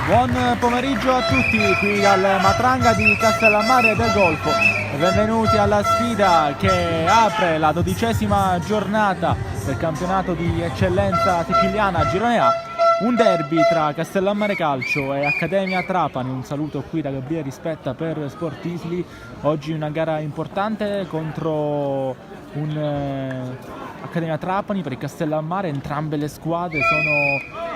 Buon pomeriggio a tutti qui dal Matranga di Castellammare del Golfo e benvenuti alla sfida che apre la 12ª giornata del campionato di eccellenza siciliana Girone A. Un derby tra Castellammare Calcio e Accademia Trapani. Un saluto qui da Gabriele Rispetta per Sportisli. Oggi una gara importante contro Accademia Trapani per il Castellammare. Entrambe le squadre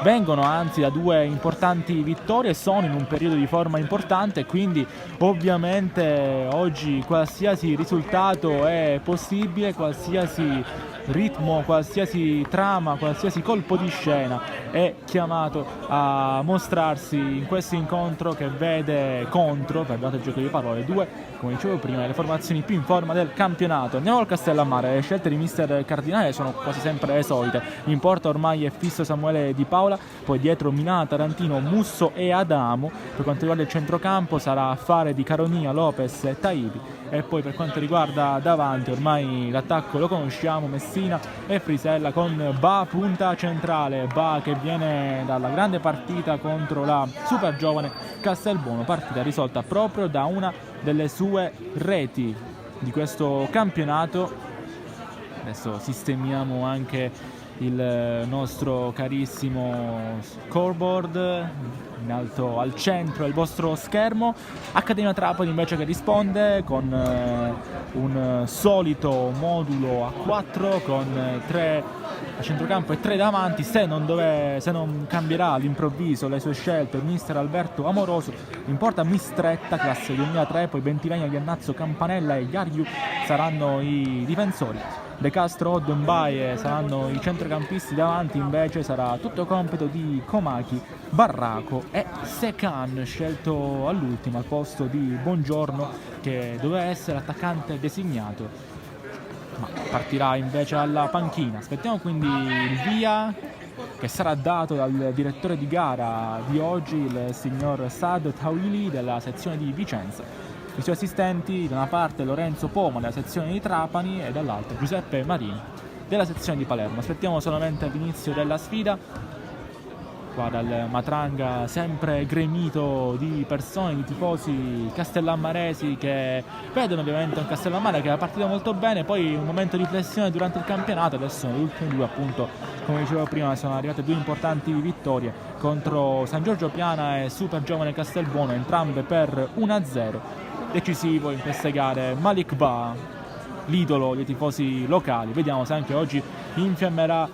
vengono anzi da due importanti vittorie, sono in un periodo di forma importante, quindi ovviamente oggi qualsiasi risultato è possibile, qualsiasi ritmo, qualsiasi trama, qualsiasi colpo di scena è chiamato a mostrarsi in questo incontro che vede contro, perdonate il gioco di parole, due, come dicevo prima, le formazioni più in forma del campionato. Andiamo al Castellammare. Le scelte di mister Cardinale sono quasi sempre le solite. In porta ormai è fisso Samuele Di Paola, poi dietro Minà, Tarantino, Musso e Adamo. Per quanto riguarda il centrocampo sarà affare di Caronia, Lopez e Taibi, e poi per quanto riguarda davanti ormai l'attacco lo conosciamo, Messina e Frisella con Ba punta centrale, Ba che viene dalla grande partita contro la super giovane Castelbuono, partita risolta proprio da una delle sue reti di questo campionato. Adesso sistemiamo anche il nostro carissimo scoreboard in alto al centro del vostro schermo. Accademia Trapani invece che risponde con un solito modulo a 4 con 3 a centrocampo e 3 davanti. Se non cambierà all'improvviso le sue scelte il mister Alberto Amoroso, in porta Mistretta classe 2003, poi Bentivegna, Iannazzo, Campanella e Iariu saranno i difensori. De Castro, Oddombaie saranno i centrocampisti, davanti invece sarà tutto compito di Comacchi, Barraco e Secan, scelto all'ultimo al posto di Bongiorno che doveva essere attaccante designato, ma partirà invece alla panchina. Aspettiamo quindi il via che sarà dato dal direttore di gara di oggi, il signor Saad Tawili della sezione di Vicenza. I suoi assistenti, da una parte Lorenzo Poma della sezione di Trapani e dall'altra Giuseppe Marini della sezione di Palermo. Aspettiamo solamente l'inizio della sfida. Qua dal Matranga sempre gremito di persone, di tifosi castellammaresi che vedono ovviamente un Castellammare che è partito molto bene, poi un momento di flessione durante il campionato. Adesso negli ultimi due, appunto, come dicevo prima, sono arrivate due importanti vittorie contro San Giorgio Piana e Super Giovane Castelbuono, entrambe per 1-0. Decisivo in queste gare Malik Ba, l'idolo dei tifosi locali. Vediamo se anche oggi infiammerà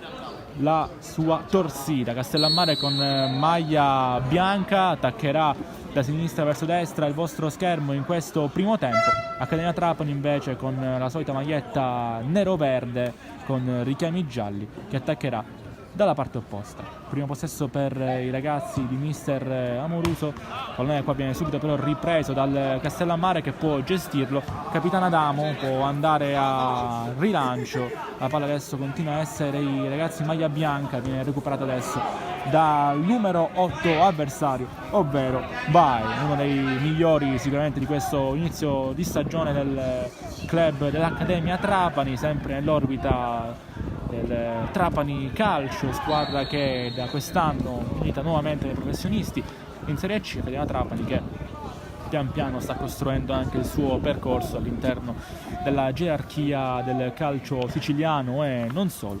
la sua torsida. Castellammare con maglia bianca attaccherà da sinistra verso destra il vostro schermo in questo primo tempo. Accademia Trapani invece con la solita maglietta nero-verde con richiami gialli che attaccherà dalla parte opposta. Primo possesso per i ragazzi di mister Amoruso. Pallone qua viene subito però ripreso dal Castellammare che può gestirlo. Capitano Adamo può andare a rilancio. La palla adesso continua a essere i ragazzi in maglia bianca. Viene recuperata adesso dal numero 8 avversario, ovvero Bai, uno dei migliori sicuramente di questo inizio di stagione del club dell'Accademia Trapani, sempre nell'orbita del Trapani Calcio, squadra che da quest'anno milita nuovamente nei professionisti in Serie C. Accademia Trapani che pian piano sta costruendo anche il suo percorso all'interno della gerarchia del calcio siciliano e non solo.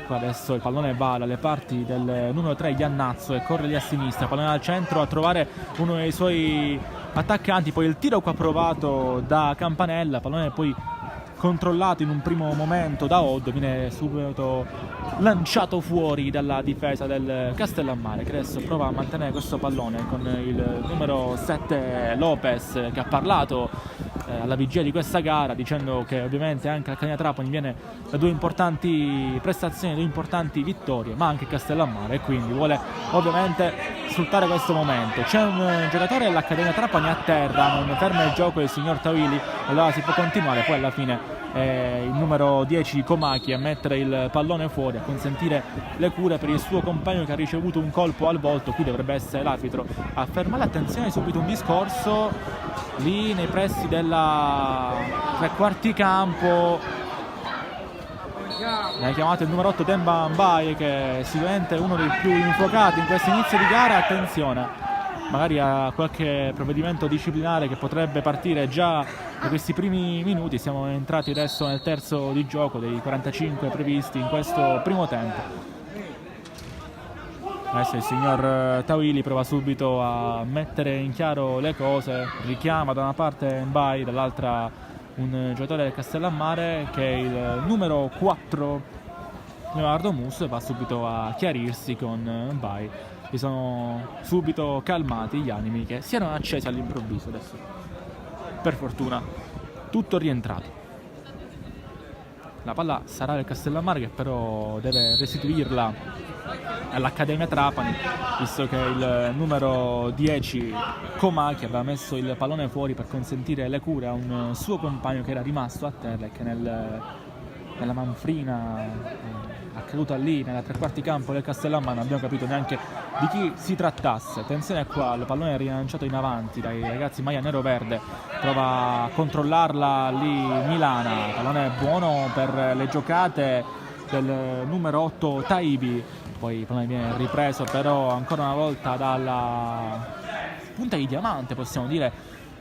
Qua adesso il pallone va dalle parti del numero 3 Iannazzo e corre lì a sinistra, pallone al centro a trovare uno dei suoi attaccanti, poi il tiro qua provato da Campanella, pallone poi controllato in un primo momento da Odd, viene subito lanciato fuori dalla difesa del Castellammare, che adesso prova a mantenere questo pallone con il numero 7 Lopez, che ha parlato alla vigilia di questa gara dicendo che ovviamente anche l'Accademia Trapani viene da due importanti prestazioni, due importanti vittorie, ma anche Castellammare, e quindi vuole ovviamente sfruttare questo momento. C'è un giocatore dell'Accademia Trapani a terra, non ferma il gioco il signor Tawili, allora si può continuare. Poi alla fine il numero 10 Comacchi a mettere il pallone fuori, a consentire le cure per il suo compagno che ha ricevuto un colpo al volto. Qui dovrebbe essere l'arbitro a fermare. Attenzione, subito un discorso lì nei pressi della tre quarti campo. Ne ha chiamato il numero 8 Demba Mbaye, che è sicuramente uno dei più infuocati in questo inizio di gara. Attenzione, magari a qualche provvedimento disciplinare che potrebbe partire già da questi primi minuti. Siamo entrati adesso nel terzo di gioco dei 45 previsti in questo primo tempo. Adesso il signor Tawili prova subito a mettere in chiaro le cose, richiama da una parte Mbai, dall'altra un giocatore del Castellammare che è il numero 4 Leonardo Mus, va subito a chiarirsi con Mbai. Si sono subito calmati gli animi che si erano accesi all'improvviso. Adesso per fortuna tutto rientrato. La palla sarà del Castellammare che però deve restituirla all'Accademia Trapani, visto che il numero 10 Comacchi aveva messo il pallone fuori per consentire le cure a un suo compagno che era rimasto a terra e che nella manfrina accaduta lì nella tre quarti campo del Castellammare non abbiamo capito neanche di chi si trattasse. Attenzione qua, il pallone è rilanciato in avanti dai ragazzi maglia nero-verde, prova a controllarla lì Milana, il pallone è buono per le giocate del numero 8 Taibi, poi il pallone viene ripreso però ancora una volta dalla punta di diamante, possiamo dire,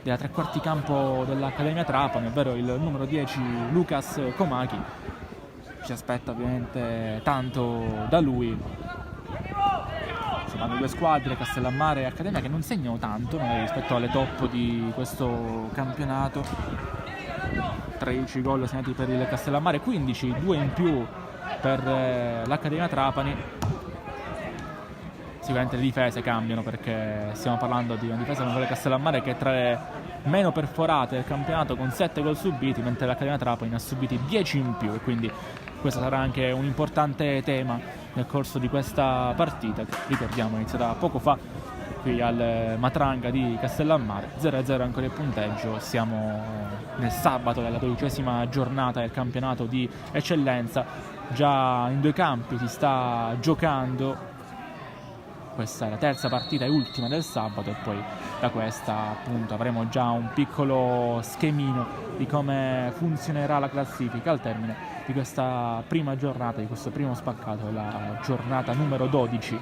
della tre quarti campo dell'Accademia Trapani, ovvero il numero 10 Lucas Comacchi. Ci aspetta ovviamente tanto da lui. Insomma, le due squadre, Castellammare e Accademia, che non segnano tanto rispetto alle top di questo campionato. 13 gol segnati per il Castellammare, 15, 2 in più per l'Accademia Trapani. Sicuramente le difese cambiano, perché stiamo parlando di una difesa come quella del Castellammare che è tra le meno perforate del campionato, con 7 gol subiti, mentre l'Accademia Trapani ne ha subiti 10 in più, e quindi questo sarà anche un importante tema nel corso di questa partita che, ricordiamo, è iniziata poco fa qui al Matranga di Castellammare. 0-0 ancora il punteggio. Siamo nel sabato della 12ª giornata del campionato di eccellenza. Già in due campi si sta giocando. Questa è la terza partita e ultima del sabato, e poi da questa appunto avremo già un piccolo schemino di come funzionerà la classifica al termine di questa prima giornata, di questo primo spaccato, la giornata numero 12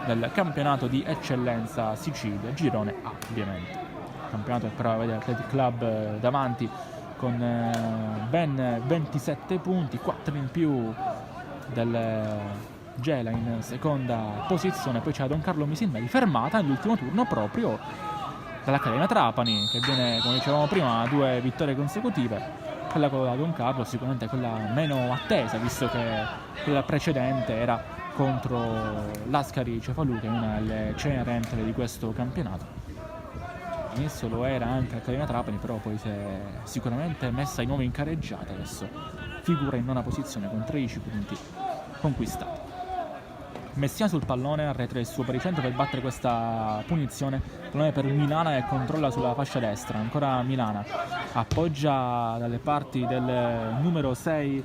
del campionato di eccellenza Sicilia, girone A ovviamente. Campionato che però vede Athletic Club davanti con ben 27 punti, 4 in più del Gela in seconda posizione. Poi c'è Don Carlo Misilmelli, fermata nell'ultimo turno proprio dall'Accademia Trapani, che viene, come dicevamo prima, a 2 vittorie consecutive. Quella con la Don Carlo sicuramente è quella meno attesa, visto che quella precedente era contro l'Ascari Cefalù, che è una delle cenerentere di questo campionato. All'inizio lo era anche l'Accademia Trapani, però poi si è sicuramente messa di nuovo in careggiata. Adesso figura in nona posizione con 13 punti conquistati. Messina sul pallone, arretra il suo baricentro per battere questa punizione. Pallone per Milana che controlla sulla fascia destra. Ancora Milana, appoggia dalle parti del numero 6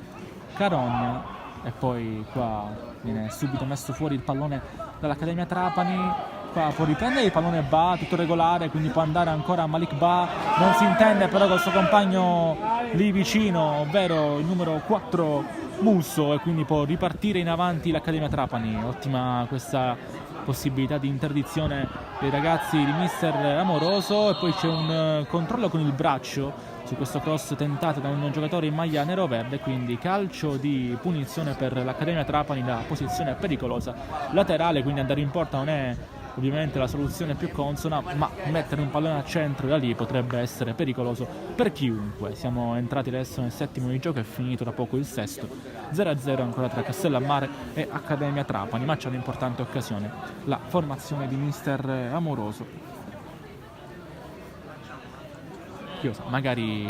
Carogna, e poi qua viene subito messo fuori il pallone dall'Accademia Trapani. Qua può riprendere il pallone Ba, tutto regolare, quindi può andare ancora Malik Ba, non si intende però col suo compagno lì vicino, ovvero il numero 4 Musso, e quindi può ripartire in avanti l'Accademia Trapani. Ottima questa possibilità di interdizione dei ragazzi di mister Amoroso, e poi c'è un controllo con il braccio su questo cross tentato da un giocatore in maglia nero-verde, quindi calcio di punizione per l'Accademia Trapani da posizione pericolosa laterale. Quindi andare in porta non è ovviamente la soluzione più consona, ma mettere un pallone al centro da lì potrebbe essere pericoloso per chiunque. Siamo entrati adesso nel settimo di gioco, è finito da poco il sesto. 0-0 ancora tra Castellammare e Accademia Trapani, ma c'è un'importante occasione, la formazione di mister Amoroso. Chi sa, magari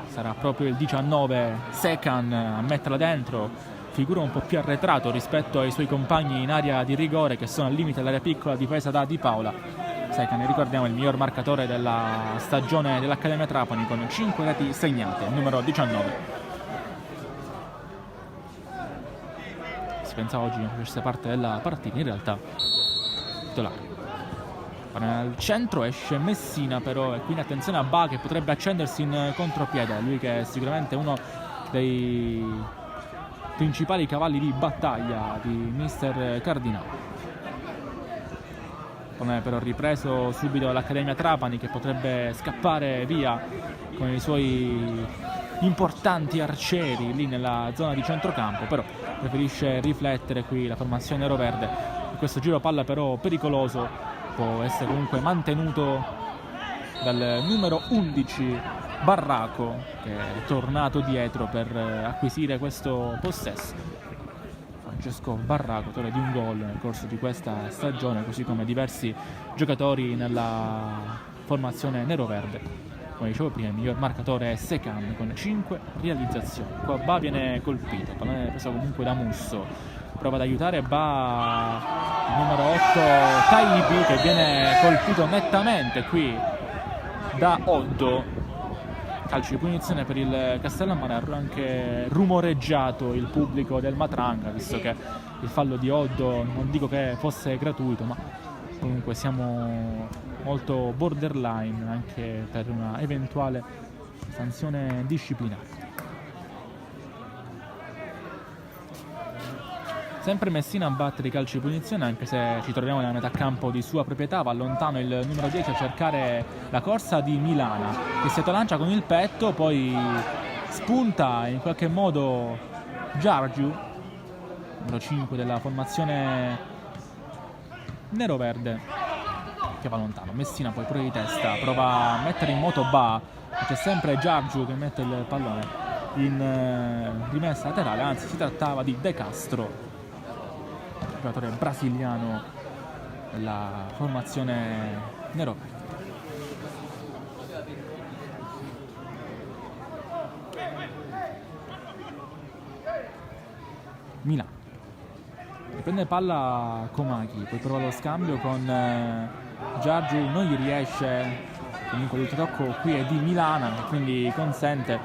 sarà proprio il 19 Secan a metterla dentro. Figura un po' più arretrato rispetto ai suoi compagni in area di rigore, che sono al limite dell'area piccola difesa da Di Paola. Secan, ricordiamo, il miglior marcatore della stagione dell'Accademia Trapani con 5 reti segnate, il numero 19. Si pensava oggi non facesse parte della partita, in realtà titolare. Al centro esce Messina però, e quindi attenzione a Ba che potrebbe accendersi in contropiede, lui che è sicuramente uno dei principali cavalli di battaglia di mister Cardinale. pallone però ripreso subito dall'Accademia Trapani, che potrebbe scappare via con i suoi importanti arcieri lì nella zona di centrocampo, però preferisce riflettere qui la formazione neroverde. Questo giro palla però pericoloso può essere comunque mantenuto dal numero 11 Barraco, che è tornato dietro per acquisire questo possesso. Francesco Barraco, autore di un gol nel corso di questa stagione, così come diversi giocatori nella formazione neroverde. Come dicevo prima, il miglior marcatore è Secan con 5 realizzazioni. Qua Ba viene colpito, il pallone preso comunque da Musso, prova ad aiutare Ba, il numero 8 Taibi, che viene colpito nettamente qui da Oddo. Calcio di punizione per il Castellammare, ha anche rumoreggiato il pubblico del Matranga, visto che il fallo di Oddo non dico che fosse gratuito, ma comunque siamo molto borderline anche per una eventuale sanzione disciplinare. Sempre Messina a battere i calci di punizione, anche se ci troviamo nella metà campo di sua proprietà. Va lontano il numero 10 a cercare la corsa di Milana, che si lancia con il petto, poi spunta in qualche modo Giargiu, numero 5 della formazione nero-verde, che va lontano. Messina poi pure di testa prova a mettere in moto Ba, c'è sempre Giargiu che mette il pallone in rimessa laterale, anzi si trattava di De Castro, giocatore brasiliano della formazione nero-verde. Milano riprende palla Comaghi, poi prova lo scambio con Giargiu, non gli riesce, comunque l'ultimo tocco qui è di Milana, quindi consente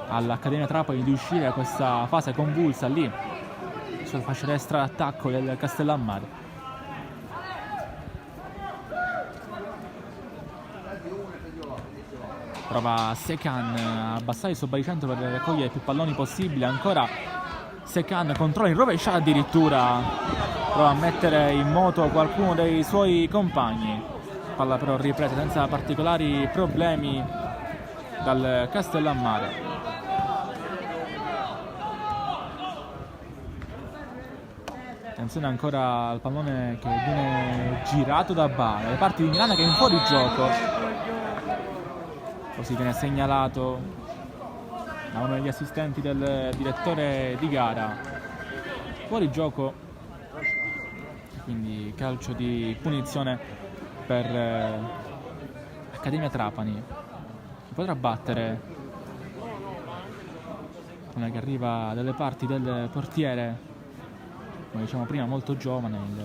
all'Accademia Trapani di uscire da questa fase convulsa lì sulla fascia destra d'attacco del Castellammare. Prova Secan a abbassare il suo baricentro per raccogliere più palloni possibile, ancora Secan controlla in rovesciata, addirittura prova a mettere in moto qualcuno dei suoi compagni, palla però ripresa senza particolari problemi dal Castellammare. Attenzione ancora al pallone che viene girato da Ba, le parti di Milano che è in fuorigioco, così viene segnalato da uno degli assistenti del direttore di gara. Fuorigioco, quindi calcio di punizione per Accademia Trapani, che potrà battere una che arriva dalle parti del portiere, come diciamo prima, molto giovane, il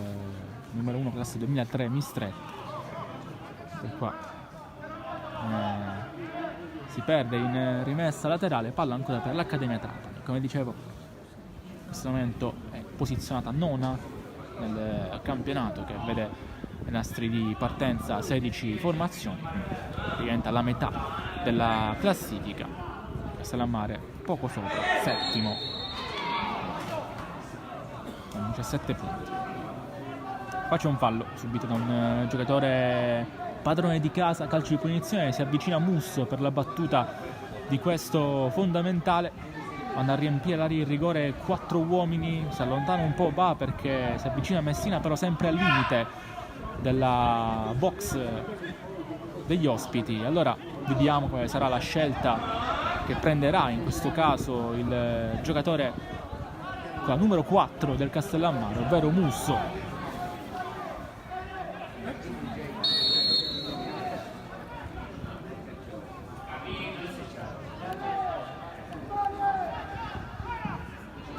numero 1 classe 2003 Mistretti. E qua si perde in rimessa laterale, palla ancora per l'Accademia Trapani. Come dicevo, in questo momento è posizionata nona nel campionato, che vede i nastri di partenza 16 formazioni, diventa la metà della classifica. Castellammare poco sopra, settimo, 17 punti. Qua c'è un fallo subito da un giocatore padrone di casa, calcio di punizione, si avvicina Musso per la battuta di questo fondamentale, vanno a riempire l'area di rigore 4 uomini, si allontana un po' Ba perché si avvicina Messina, però sempre al limite della box degli ospiti. Allora vediamo quale sarà la scelta che prenderà in questo caso il giocatore con la numero 4 del Castellammare, ovvero Musso.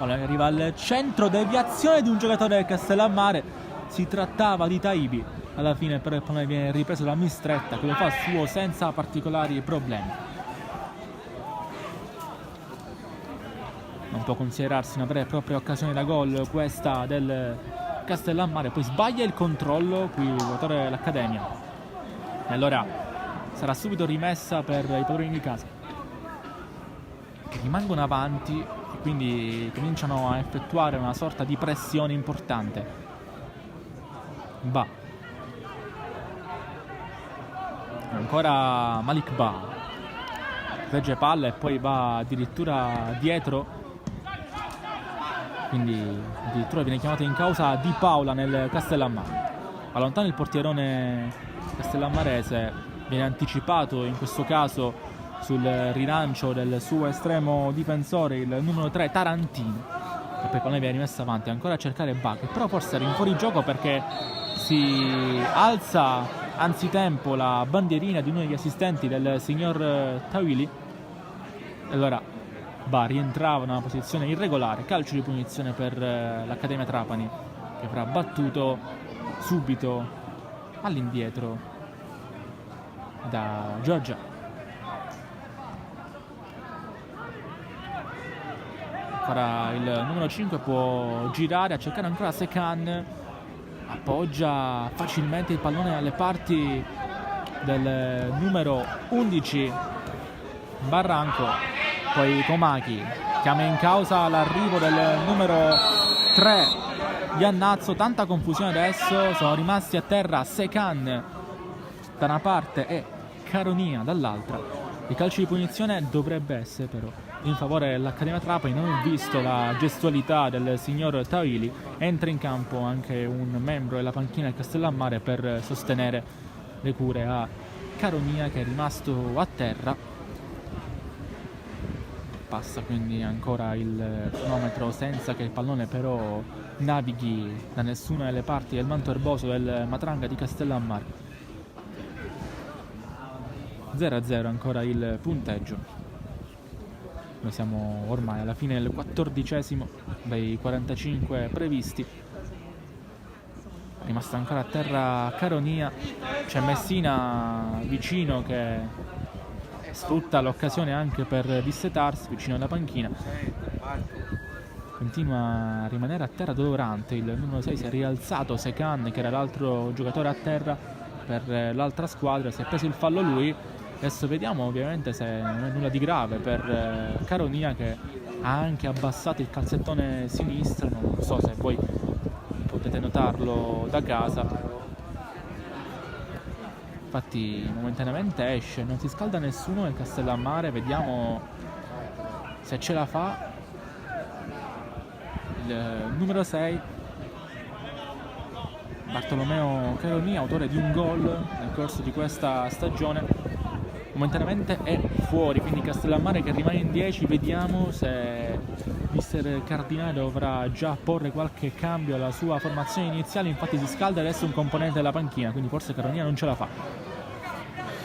Allora, arriva al centro, deviazione di un giocatore del Castellammare, si trattava di Taibi, alla fine però il pallone viene ripreso da Mistretta, che lo fa suo senza particolari problemi. Non può considerarsi una vera e propria occasione da gol questa del Castellammare, poi sbaglia il controllo qui il giocatore dell'Accademia e allora sarà subito rimessa per i padroni di casa, che rimangono avanti e quindi cominciano a effettuare una sorta di pressione importante. Ba Ancora Malik Ba, regge palla e poi va addirittura dietro, quindi addirittura viene chiamato in causa Di Paola nel Castellammare. Allontana il portierone castellammarese, viene anticipato in questo caso sul rilancio del suo estremo difensore, il numero 3 Tarantino, e poi palla viene rimessa avanti, ancora a cercare Ba, che però forse era in fuorigioco perché si alza anzitempo la bandierina di uno degli assistenti del signor Tawili. Allora Ba rientrava in una posizione irregolare, calcio di punizione per l'Accademia Trapani, che avrà battuto subito all'indietro da Giorgia. Ancora il numero 5 può girare a cercare ancora Secan, appoggia facilmente il pallone alle parti del numero 11 Barranco, poi Comaki chiama in causa l'arrivo del numero 3 Iannazzo. Tanta confusione adesso, sono rimasti a terra Secan da una parte e Caronia dall'altra. Il calcio di punizione dovrebbe essere però in favore dell'Accademia Trapani. Non ho visto la gestualità del signor Tawili. Entra in campo anche un membro della panchina del Castellammare per sostenere le cure a Caronia, che è rimasto a terra. Passa quindi ancora il cronometro senza che il pallone però navighi da nessuna delle parti del manto erboso del Matranga di Castellammare. 0-0 ancora il punteggio. Noi siamo ormai alla fine del 14° dei 45 previsti. È rimasta ancora a terra Caronia, c'è Messina vicino che sfrutta l'occasione anche per dissetarsi vicino alla panchina. Continua a rimanere a terra Dolorante, il numero 6 si è rialzato, Secan, che era l'altro giocatore a terra per l'altra squadra, si è preso il fallo lui. Adesso vediamo ovviamente se non è nulla di grave per Caronia, che ha anche abbassato il calzettone sinistro, non so se voi potete notarlo da casa. Infatti momentaneamente esce, non si scalda nessuno nel Castellammare, vediamo se ce la fa il numero 6 Bartolomeo Caronia, autore di un gol nel corso di questa stagione. Momentaneamente è fuori, quindi Castellammare che rimane in 10. Vediamo se mister Cardinale dovrà già porre qualche cambio alla sua formazione iniziale. Infatti si scalda adesso un componente della panchina, quindi forse Caronia non ce la fa.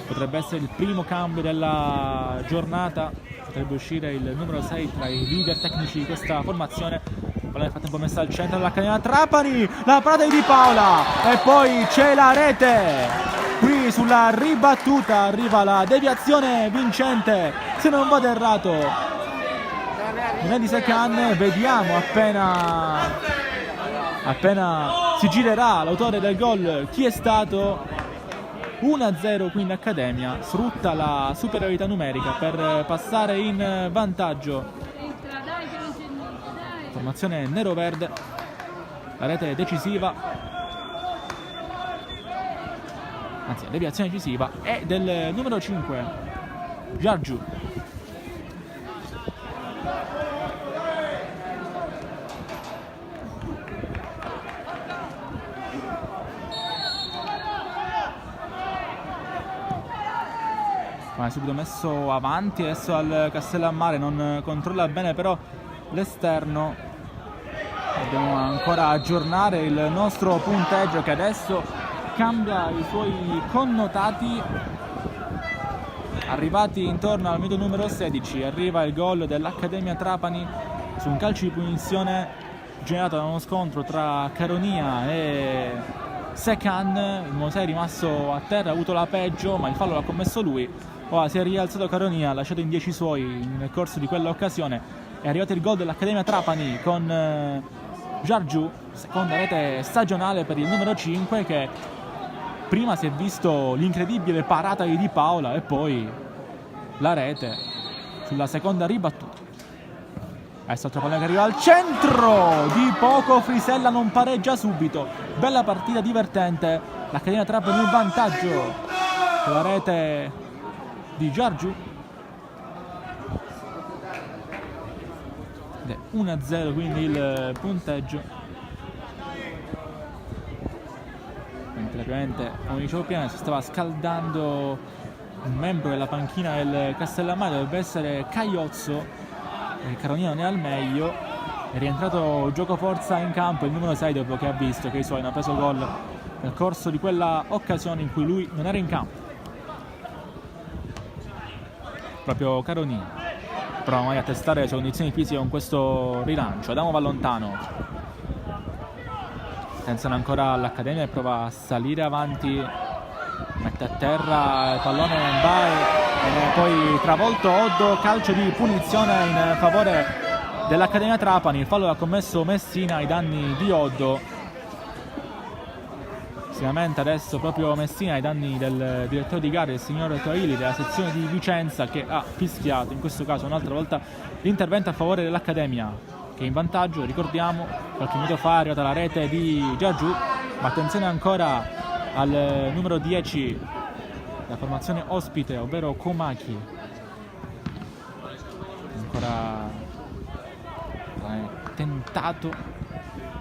Potrebbe essere il primo cambio della giornata, potrebbe uscire il numero 6 tra i leader tecnici di questa formazione. Nel frattempo messa al centro dell'Accademia Trapani, la parata di Paola e poi c'è la rete. Qui sulla ribattuta arriva la deviazione vincente, se non vado errato, non è di Secan. Vediamo appena si girerà l'autore del gol chi è stato. 1-0 quindi Accademia sfrutta la superiorità numerica per passare in vantaggio. Formazione nero-verde, la rete decisiva, anzi la deviazione decisiva è del numero 5 Giorgiu. Ma è subito messo avanti adesso al Castellammare, non controlla bene però l'esterno. Dobbiamo ancora aggiornare il nostro punteggio che adesso cambia i suoi connotati. Arrivati intorno al minuto numero 16 arriva il gol dell'Accademia Trapani su un calcio di punizione generato da uno scontro tra Caronia e Secan. Il numero 6 è rimasto a terra, ha avuto la peggio, ma il fallo l'ha commesso lui. Ora si è rialzato Caronia, ha lasciato in 10 i suoi nel corso di quell'occasione. È arrivato il gol dell'Accademia Trapani con Giorgiu, seconda rete stagionale per il numero 5, che prima si è visto l'incredibile parata di Di Paola e poi la rete sulla seconda ribattuta. Adesso il pallone che arriva al centro, di poco Frisella non pareggia subito. Bella partita divertente, l'Accademia Trapani in vantaggio con la rete di Giargiù. 1-0 quindi il punteggio, mentre ovviamente, come dicevo prima, si stava scaldando un membro della panchina del Castellammare, dovrebbe essere Caiozzo. Caronino non è al meglio, è rientrato gioco forza in campo il numero 6 dopo che ha visto che i suoi hanno preso gol nel corso di quella occasione in cui lui non era in campo, proprio Caronino. Prova mai a testare le sue condizioni fisiche con questo rilancio. Adamo Vallontano, attenzione ancora all'Accademia e prova a salire avanti, mette a terra il pallone, va e poi travolto Oddo, calcio di punizione in favore dell'Accademia Trapani. Il fallo l'ha commesso Messina ai danni di Oddo. Sicuramente adesso proprio Messina ai danni del direttore di gara, il signor Toili della sezione di Vicenza, che ha fischiato in questo caso un'altra volta l'intervento a favore dell'Accademia, che è in vantaggio. Ricordiamo, qualche minuto fa è arrivata la rete di Giargiù, ma attenzione ancora al numero 10 la formazione ospite, ovvero Komaki. Ancora tentato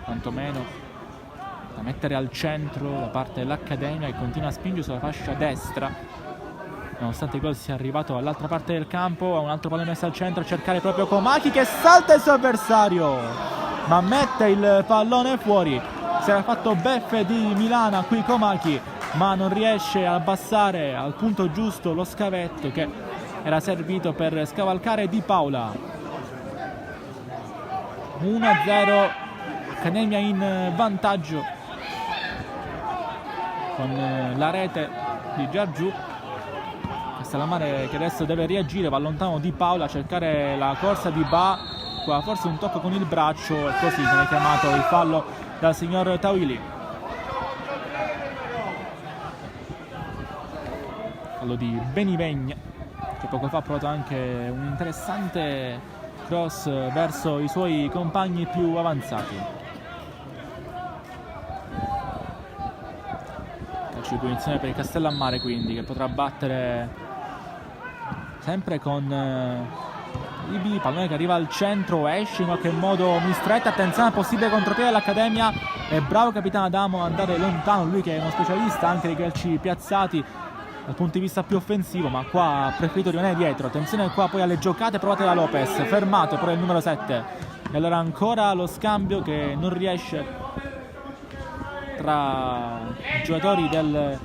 quantomeno da mettere al centro da parte dell'Accademia, che continua a spingere sulla fascia destra, nonostante il gol sia arrivato dall'altra parte del campo. Ha un altro pallone messo al centro a cercare proprio Komaki, che salta il suo avversario ma mette il pallone fuori. Si era fatto beffe di Milana qui Komaki, ma non riesce a abbassare al punto giusto lo scavetto che era servito per scavalcare Di Paola. 1-0, Accademia in vantaggio con la rete di Giargiù. Castellammare che adesso deve reagire, va lontano Di Paola a cercare la corsa di Ba, qua forse un tocco con il braccio e così viene chiamato il fallo dal signor Tawili. Fallo di Benivegna, che poco fa ha provato anche un interessante cross verso i suoi compagni più avanzati. Calcio di punizione per il Castellammare quindi, che potrà battere sempre con Ibi, pallone che arriva al centro, esce in qualche modo Mistretta, attenzione al possibile contropiede dell'Accademia, è bravo capitano Adamo ad andare lontano, lui che è uno specialista anche dei calci piazzati dal punto di vista più offensivo, ma qua ha preferito rimanere dietro. Attenzione qua poi alle giocate provate da Lopez, fermato però il numero 7, e allora ancora lo scambio che non riesce tra i giocatori del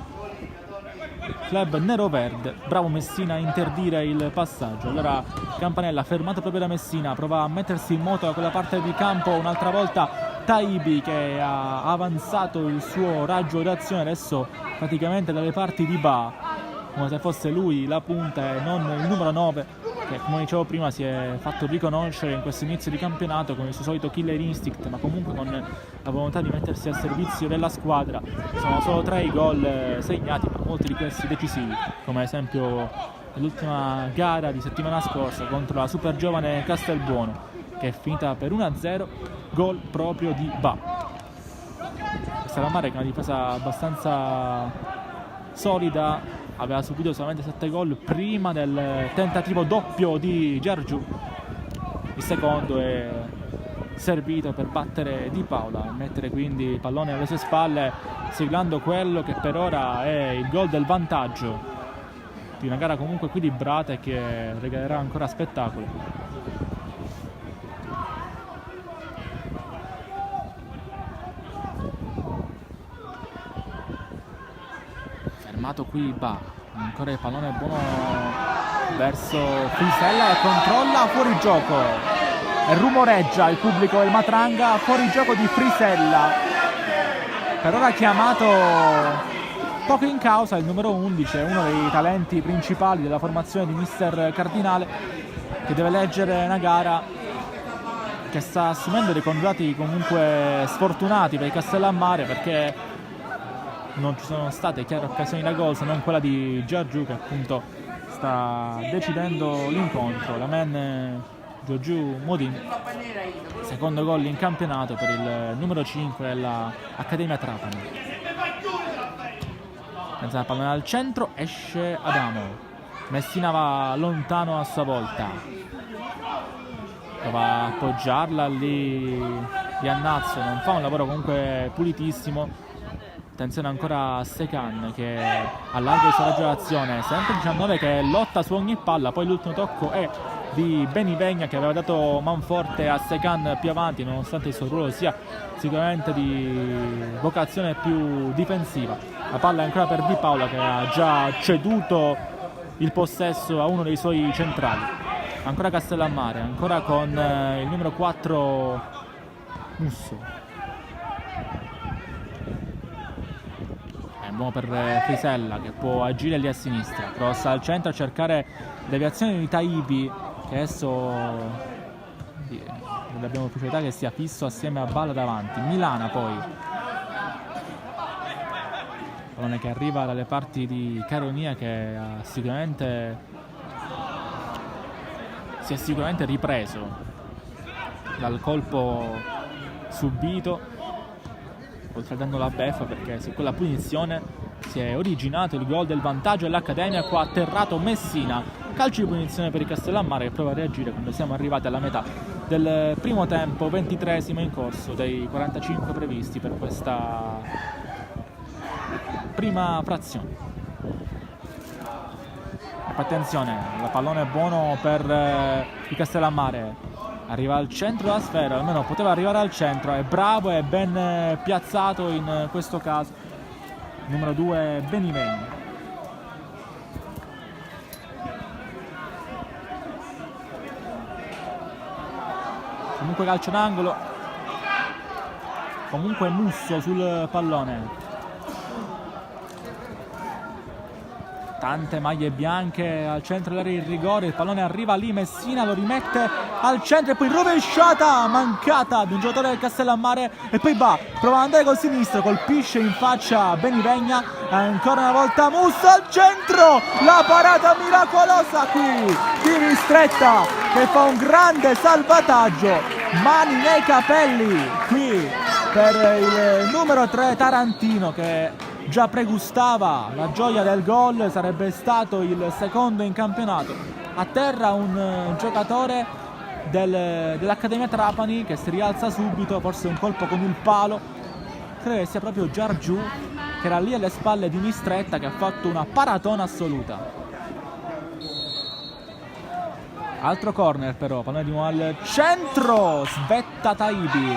club nero-verde. Bravo Messina a interdire il passaggio. Allora Campanella, fermato proprio da Messina, prova a mettersi in moto da quella parte di campo un'altra volta Taibi, che ha avanzato il suo raggio d'azione adesso praticamente dalle parti di Ba, come se fosse lui la punta e non il numero 9, che come dicevo prima si è fatto riconoscere in questo inizio di campionato con il suo solito killer instinct, ma comunque con la volontà di mettersi al servizio della squadra. Sono solo 3 i gol segnati, ma molti di questi decisivi, come ad esempio nell'ultima gara di settimana scorsa contro la super giovane Castelbuono, che è finita per 1-0, gol proprio di Ba. Castellammare, che è una difesa abbastanza solida, aveva subito solamente 7 gol prima del tentativo doppio di Giargiù. Il secondo è servito per battere Di Paola e mettere quindi il pallone alle sue spalle, siglando quello che per ora è il gol del vantaggio di una gara comunque equilibrata e che regalerà ancora spettacolo. Fermato qui Ba, ancora il pallone buono verso Frisella e controlla, fuori gioco, e rumoreggia il pubblico del Matranga, fuori gioco di Frisella, per ora chiamato poco in causa il numero 11, uno dei talenti principali della formazione di mister Cardinale, che deve leggere una gara che sta assumendo dei connotati comunque sfortunati per il Castellammare, perché non ci sono state chiare occasioni da gol se non quella di Giargiù, che appunto sta decidendo l'incontro. La men Giorgiù Modin, secondo gol in campionato per il numero 5 della Accademia Trapani. Pensa al pallone al centro, esce Adamo. Messina va lontano a sua volta. Prova a appoggiarla lì. Iannazzo non fa un lavoro comunque pulitissimo. Attenzione ancora a Secan che allarga il suo raggio d'azione. Sempre 19 che lotta su ogni palla. Poi l'ultimo tocco è di Benivegna che aveva dato manforte a Secan più avanti, nonostante il suo ruolo sia sicuramente di vocazione più difensiva. La palla è ancora per Di Paola che ha già ceduto il possesso a uno dei suoi centrali. Ancora Castellammare, ancora con il numero 4 Musso. È buono per Frisella che può agire lì a sinistra. Cross al centro a cercare deviazione di Taibi, che adesso abbiamo ufficialità che sia fisso assieme a Balla davanti. Milana poi. Pallone che arriva dalle parti di Caronia che si è sicuramente ripreso dal colpo subito, oltre dando la beffa, perché su quella punizione si è originato il gol del vantaggio dell'Accademia. Qua ha atterrato Messina, calcio di punizione per il Castellammare che prova a reagire quando siamo arrivati alla metà del primo tempo, 23esimo in corso dei 45 previsti per questa prima frazione. Attenzione, il pallone è buono per il Castellammare, arriva al centro della sfera, almeno poteva arrivare al centro, è bravo e ben piazzato in questo caso numero 2 Benivegna. Comunque calcio d'angolo, comunque Musso sul pallone. Tante maglie bianche al centro dell'area di rigore, il pallone arriva lì, Messina lo rimette al centro e poi rovesciata mancata di un giocatore del Castellammare e poi prova ad andare col sinistro, colpisce in faccia Benivegna, ancora una volta Musso al centro, la parata miracolosa qui di Mistretta che fa un grande salvataggio, mani nei capelli qui per il numero 3 Tarantino che già pregustava la gioia del gol, sarebbe stato il secondo in campionato. A terra un giocatore dell'Accademia Trapani che si rialza subito, forse un colpo con il palo, credo che sia proprio Giargiù che era lì alle spalle di Mistretta che ha fatto una paratona assoluta. Altro corner però, pallone di nuovo al centro, svetta Taibi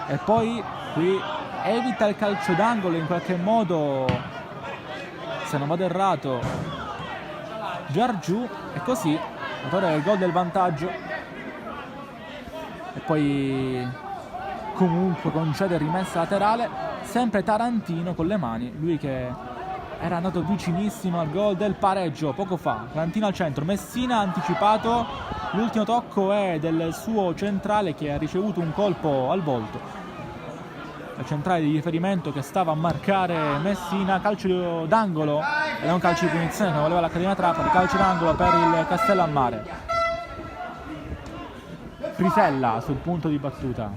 e poi qui evita il calcio d'angolo in qualche modo, se non vado errato, Giargiù, e così autore del gol del vantaggio. E poi comunque concede rimessa laterale, sempre Tarantino con le mani, lui che era andato vicinissimo al gol del pareggio poco fa. Tarantino al centro, Messina anticipato, l'ultimo tocco è del suo centrale che ha ricevuto un colpo al volto. La centrale di riferimento che stava a marcare Messina, calcio d'angolo, ed è un calcio di punizione che voleva l'Accademia Trapani, calcio d'angolo per il Castellammare. Frisella sul punto di battuta.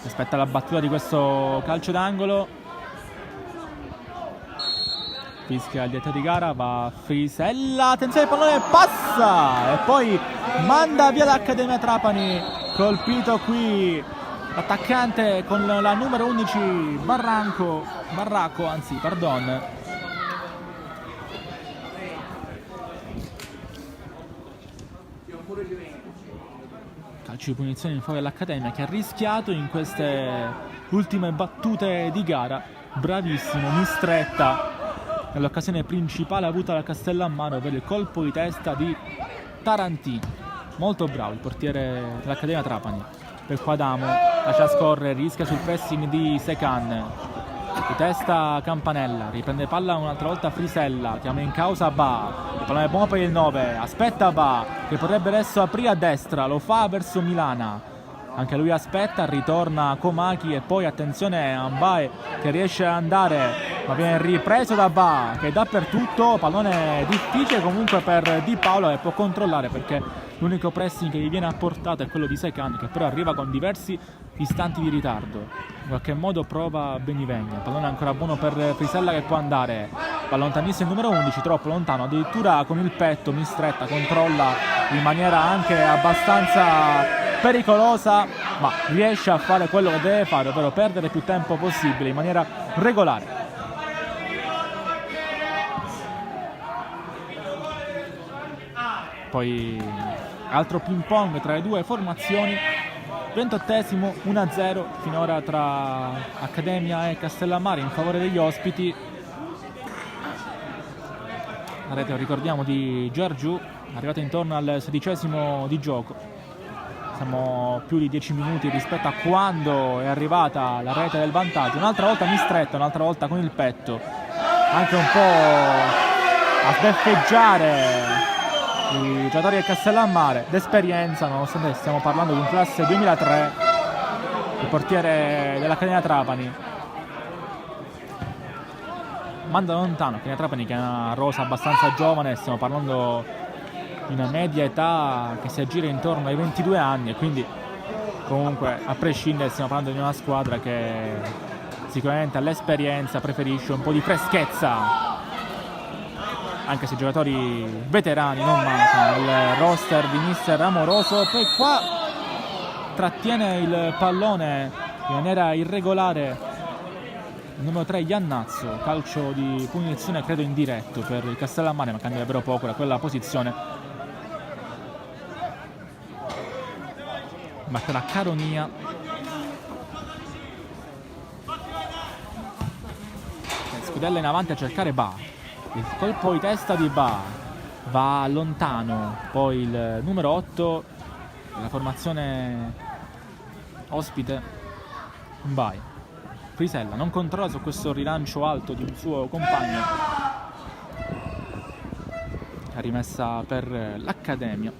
Aspetta la battuta di questo calcio d'angolo. Fischia il direttore di gara, va Frisella, attenzione, il pallone passa e poi manda via l'Accademia Trapani, colpito qui l'attaccante con la numero 11 Barraco, calcio di punizione in favore dell'Accademia che ha rischiato in queste ultime battute di gara. Bravissimo Mistretta nell'occasione principale avuta da Castellammare per il colpo di testa di Tarantino. Molto bravo il portiere dell'Accademia Trapani. Per Quadamo lascia scorrere, rischia sul pressing di Secan, di testa Campanella, riprende palla un'altra volta Frisella, chiama in causa Ba, il pallone è buono per il 9, aspetta Ba che potrebbe adesso aprire a destra, lo fa verso Milana, anche lui aspetta, ritorna Komaki e poi attenzione a Mbae che riesce ad andare, ma viene ripreso da Ba che è dappertutto, pallone difficile comunque per Di Paolo che può controllare perché l'unico pressing che gli viene apportato è quello di Sekan, che però arriva con diversi istanti di ritardo. In qualche modo prova Benivegna, pallone ancora buono per Frisella che può andare, va lontanissimo il numero 11, troppo lontano, addirittura con il petto Mistretta controlla in maniera anche abbastanza pericolosa, ma riesce a fare quello che deve fare, ovvero perdere più tempo possibile in maniera regolare. Poi altro ping pong tra le due formazioni, 28esimo, 1-0 finora tra Accademia e Castellammare in favore degli ospiti. La rete, ricordiamo, di Giargiù, arrivata intorno al 16esimo di gioco. Siamo più di 10 minuti rispetto a quando è arrivata la rete del vantaggio. Un'altra volta Mistretta, un'altra volta con il petto, anche un po' a sbeffeggiare i giocatori del Castellammare. D'esperienza, nonostante stiamo parlando di un classe 2003, il portiere dell'Accademia Trapani manda lontano Accademia Trapani, che è una rosa abbastanza giovane, stiamo parlando di una media età che si aggira intorno ai 22 anni, e quindi comunque a prescindere stiamo parlando di una squadra che sicuramente all'esperienza preferisce un po' di freschezza, anche se i giocatori veterani non mancano nel roster di mister Amoroso. Poi qua trattiene il pallone in maniera irregolare il numero 3 Iannazzo, calcio di punizione credo indiretto per il Castellammare, ma cambia davvero poco da quella posizione. Batte la Caronia, Scudella in avanti a cercare Ba, il colpo di testa di Ba va lontano, poi il numero 8 della formazione ospite Mbae. Frisella non controlla su questo rilancio alto di un suo compagno, rimessa per l'Accademia,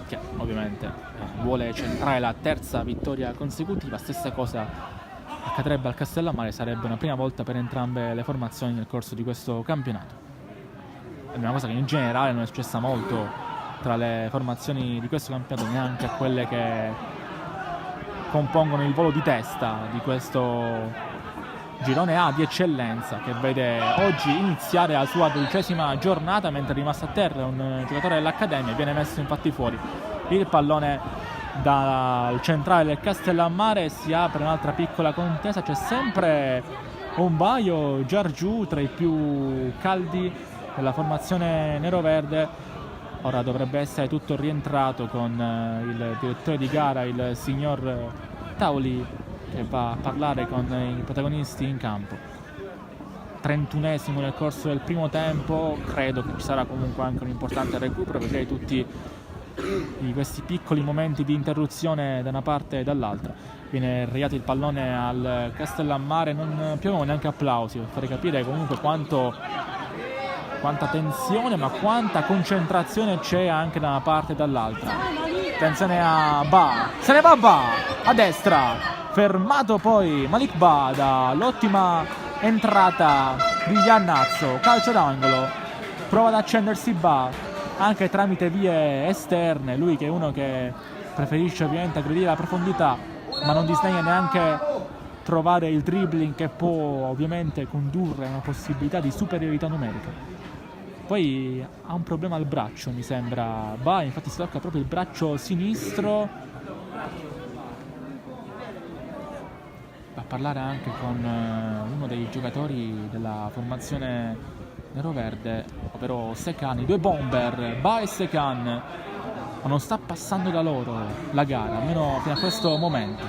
che ovviamente vuole centrare la terza vittoria consecutiva. Stessa cosa accadrebbe al Castellammare, sarebbe una prima volta per entrambe le formazioni nel corso di questo campionato. È una cosa che in generale non è successa molto tra le formazioni di questo campionato, neanche a quelle che compongono il volo di testa di questo girone A di eccellenza, che vede oggi iniziare la sua 12ª giornata, mentre è rimasto a terra un giocatore dell'Accademia. Viene messo infatti fuori il pallone dal centrale del Castellammare, si apre un'altra piccola contesa, c'è sempre un Baio Giargiù tra i più caldi della formazione neroverde. Ora dovrebbe essere tutto rientrato con il direttore di gara, il signor Tauli, che va a parlare con i protagonisti in campo. 31esimo nel corso del primo tempo, credo che ci sarà comunque anche un importante recupero, perché tutti questi piccoli momenti di interruzione da una parte e dall'altra. Viene riato il pallone al Castellammare, non piovono neanche applausi, per fare capire comunque quanta tensione, ma quanta concentrazione c'è anche da una parte e dall'altra. Attenzione a Ba, se ne va Ba a destra, fermato poi Malik Ba dall'ottima entrata di Iannazzo, calcio d'angolo, prova ad accendersi Ba anche tramite vie esterne, lui che è uno che preferisce ovviamente aggredire la profondità, ma non disdegna neanche trovare il dribbling che può ovviamente condurre a una possibilità di superiorità numerica. Poi ha un problema al braccio, mi sembra Ba, infatti si tocca proprio il braccio sinistro. Va a parlare anche con uno dei giocatori della formazione neroverde, ovvero Sekan, i due bomber, Ba e Sekan, ma non sta passando da loro la gara, almeno fino a questo momento.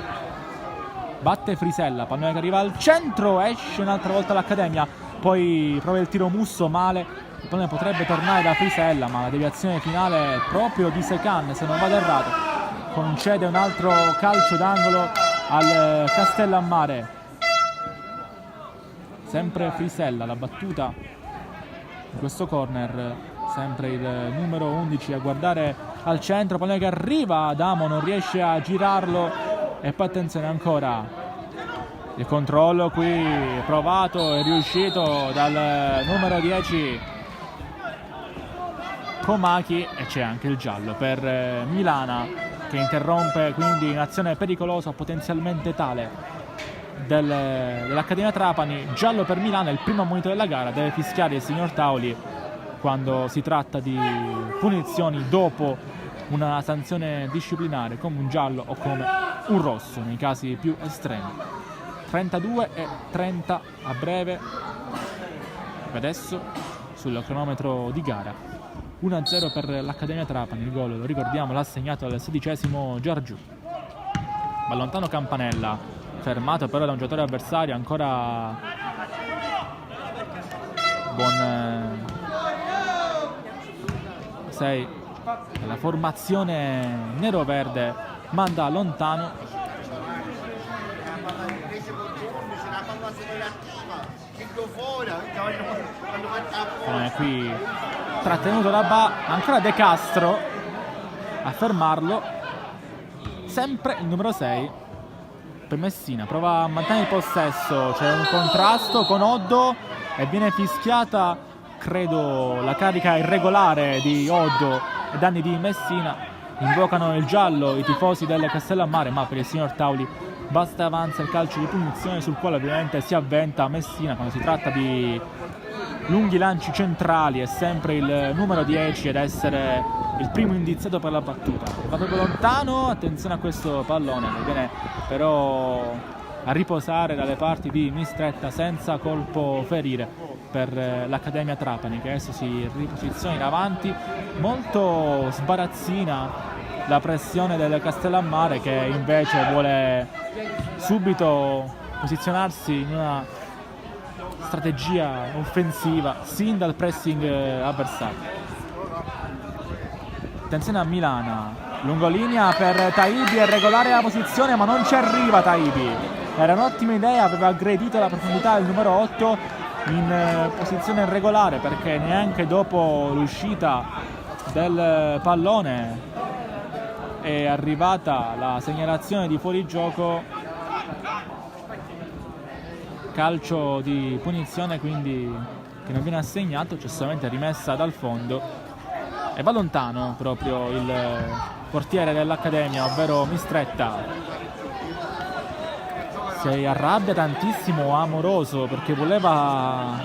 Batte Frisella, pallone che arriva al centro, esce un'altra volta l'Accademia, poi prova il tiro Musso, male. Il pallone potrebbe tornare da Frisella, ma la deviazione finale è proprio di Sekan, se non vado errato. Concede un altro calcio d'angolo al Castellammare. Sempre Frisella, la battuta in questo corner sempre il numero 11 a guardare al centro, pallone che arriva, Adamo non riesce a girarlo e poi attenzione ancora, il controllo qui provato e riuscito dal numero 10 Komaki e c'è anche il giallo per Milana che interrompe quindi un'azione pericolosa, potenzialmente tale dell'Accademia Trapani. Giallo per Milano, è il primo ammonito della gara, deve fischiare il signor Tauli quando si tratta di punizioni dopo una sanzione disciplinare come un giallo o come un rosso nei casi più estremi. 32 e 30 a breve adesso sul cronometro di gara. 1-0 per l'Accademia Trapani, il gol, lo ricordiamo, l'ha segnato al 16° Giargiù. Ma lontano Campanella, fermato però da un giocatore avversario, ancora buon 6. La formazione nero-verde manda lontano. Qui trattenuto da ancora De Castro a fermarlo, sempre il numero 6 per Messina, prova a mantenere il possesso, c'è un contrasto con Oddo e viene fischiata, credo, la carica irregolare di Oddo ai danni di Messina. Invocano il giallo i tifosi del Castellammare, ma per il signor Tauli basta avanza il calcio di punizione sul quale ovviamente si avventa Messina quando si tratta di lunghi lanci centrali. È sempre il numero 10 ad essere il primo indiziato per la battuta. Va proprio lontano, attenzione a questo pallone che viene però a riposare dalle parti di Mistretta senza colpo ferire per l'Accademia Trapani, che adesso si riposiziona in avanti. Molto sbarazzina la pressione del Castellammare, che invece vuole subito posizionarsi in una strategia offensiva sin dal pressing avversario. Attenzione a Milana, lungolinea per Taibi, è regolare la posizione ma non ci arriva Taibi. Era un'ottima idea, aveva aggredito la profondità del numero 8 in posizione irregolare, perché neanche dopo l'uscita del pallone è arrivata la segnalazione di fuorigioco. Calcio di punizione quindi che non viene assegnato, c'è solamente rimessa dal fondo e va lontano proprio il portiere dell'Accademia, ovvero Mistretta. Si arrabbia tantissimo Amoroso perché voleva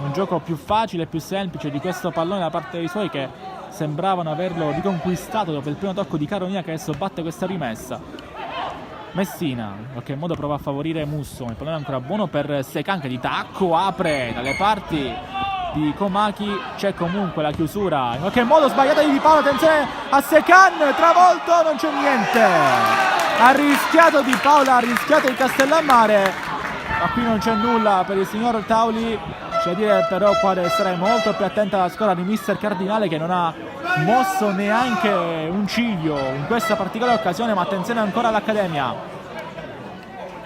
un gioco più facile e più semplice di questo pallone da parte dei suoi, che sembravano averlo riconquistato dopo il primo tocco di Caronia, che adesso batte questa rimessa. Messina in qualche modo prova a favorire Musso, il pallone è ancora buono per Secan che di tacco apre dalle parti di Komaki, c'è comunque la chiusura in qualche modo sbagliata di Di Paolo, attenzione a Secan, travolto, non c'è niente, ha rischiato Di Paolo, ha rischiato il Castellammare, ma qui non c'è nulla per il signor Tauli. C'è da dire però qua deve essere molto più attenta alla squadra di mister Cardinale, che non ha mosso neanche un ciglio in questa particolare occasione. Ma attenzione ancora all'Accademia,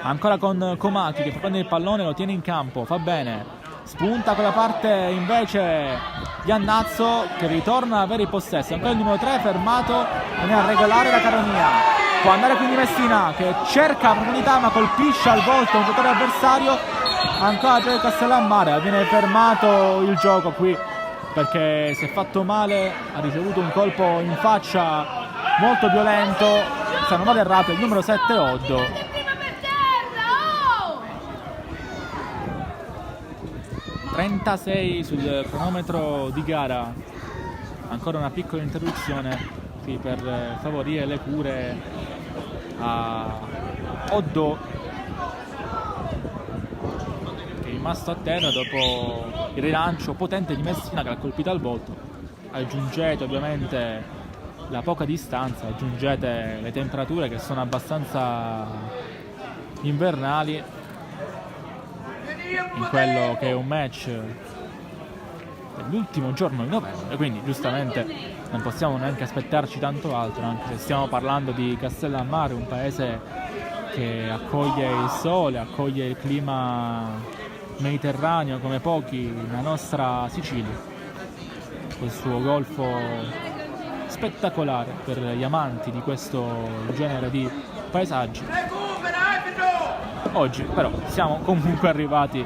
ancora con Komaki che fa prendere il pallone, lo tiene in campo, fa bene, spunta quella parte invece Iannazzo che ritorna a avere il possesso, ancora il numero 3 fermato, non è a regolare da Caronia, può andare quindi Messina che cerca la profondità ma colpisce al volto un giocatore avversario. Ancora c'è il Castellammare, viene fermato il gioco qui perché si è fatto male, ha ricevuto un colpo in faccia molto violento, se non vado errato il numero 7 Oddo. (36 sul cronometro di gara), ancora una piccola interruzione qui per favorire le cure a Oddo, rimasto a terra dopo il rilancio potente di Messina che l'ha colpito al volto. Aggiungete ovviamente la poca distanza, aggiungete le temperature che sono abbastanza invernali in quello che è un match dell'ultimo giorno di novembre, quindi giustamente non possiamo neanche aspettarci tanto altro, anche se stiamo parlando di Castellammare, un paese che accoglie il sole, accoglie il clima mediterraneo come pochi, la nostra Sicilia. col suo golfo spettacolare per gli amanti di questo genere di paesaggi. Oggi però siamo comunque arrivati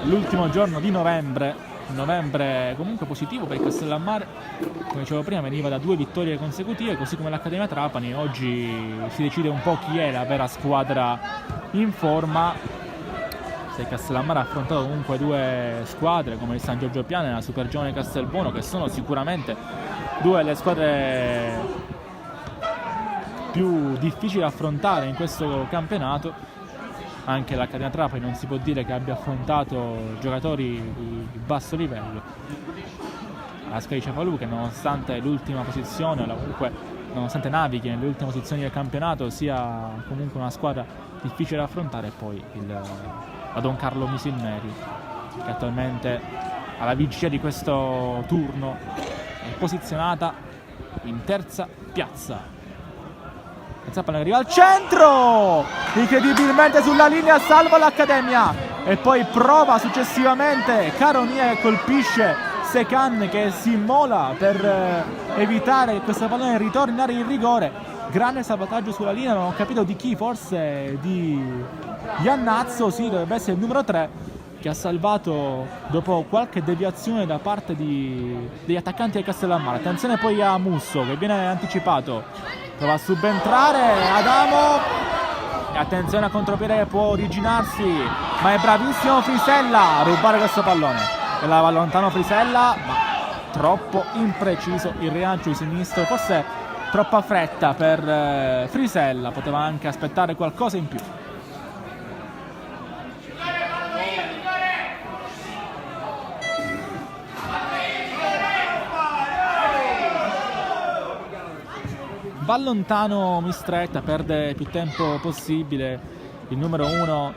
l'ultimo giorno di novembre comunque positivo per il Castellammare. Come dicevo prima, veniva da 2 vittorie consecutive, così come l'Accademia Trapani. Oggi si decide un po' chi è la vera squadra in forma. Se il Castellammare ha affrontato comunque 2 squadre come il San Giorgio Piana e la Super Giovane Castelbuono, che sono sicuramente 2 delle squadre più difficili da affrontare in questo campionato. Anche l'Accademia Trapani non si può dire che abbia affrontato giocatori di basso livello. La Scala di Cefalù, che nonostante l'ultima posizione, o comunque nonostante navighi nelle ultime posizioni del campionato, sia comunque una squadra difficile da affrontare. E poi la Don Carlo Misilmeri, che attualmente alla vigilia di questo turno è posizionata in terza piazza. Zappa arriva al centro, incredibilmente sulla linea salva l'Accademia, e poi prova successivamente Caronia che colpisce Secan, che si immola per evitare che questo pallone ritorni in area di rigore. Grande salvataggio sulla linea, non ho capito di chi, forse di Iannazzo, sì, dovrebbe essere il numero 3, che ha salvato dopo qualche deviazione da parte degli attaccanti del Castellammare. Attenzione poi a Musso, che viene anticipato. Prova a subentrare Adamo, e attenzione a contropiede che può originarsi, ma è bravissimo Frisella a rubare questo pallone, e la va lontano Frisella, ma troppo impreciso il rilancio di sinistro, forse troppa fretta per Frisella, poteva anche aspettare qualcosa in più. Va lontano Mistretta, perde più tempo possibile il numero 1,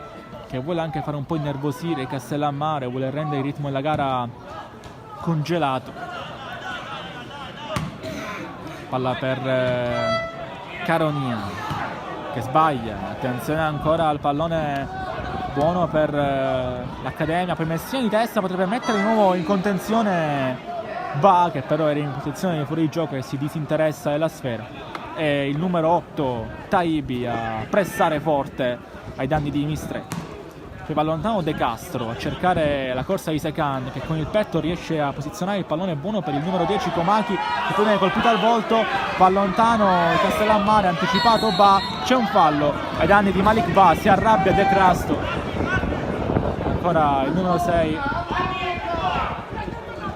che vuole anche fare un po' innervosire il Castellammare, vuole rendere il ritmo della gara congelato. Palla per Caronia, che sbaglia. Attenzione ancora al pallone buono per l'Accademia, poi Messina di testa potrebbe mettere di nuovo in contenzione Ba, che però era in posizione di fuori gioco e si disinteressa della sfera. E il numero 8 Taibi a pressare forte ai danni di Mistretta. Poi va lontano De Castro a cercare la corsa di Secan, che con il petto riesce a posizionare il pallone buono per il numero 10 Comacchi, che poi viene colpito al volto. Va lontano il Castellammare, anticipato Ba, c'è un fallo ai danni di Malik Ba, si arrabbia De Castro. Ancora il numero 6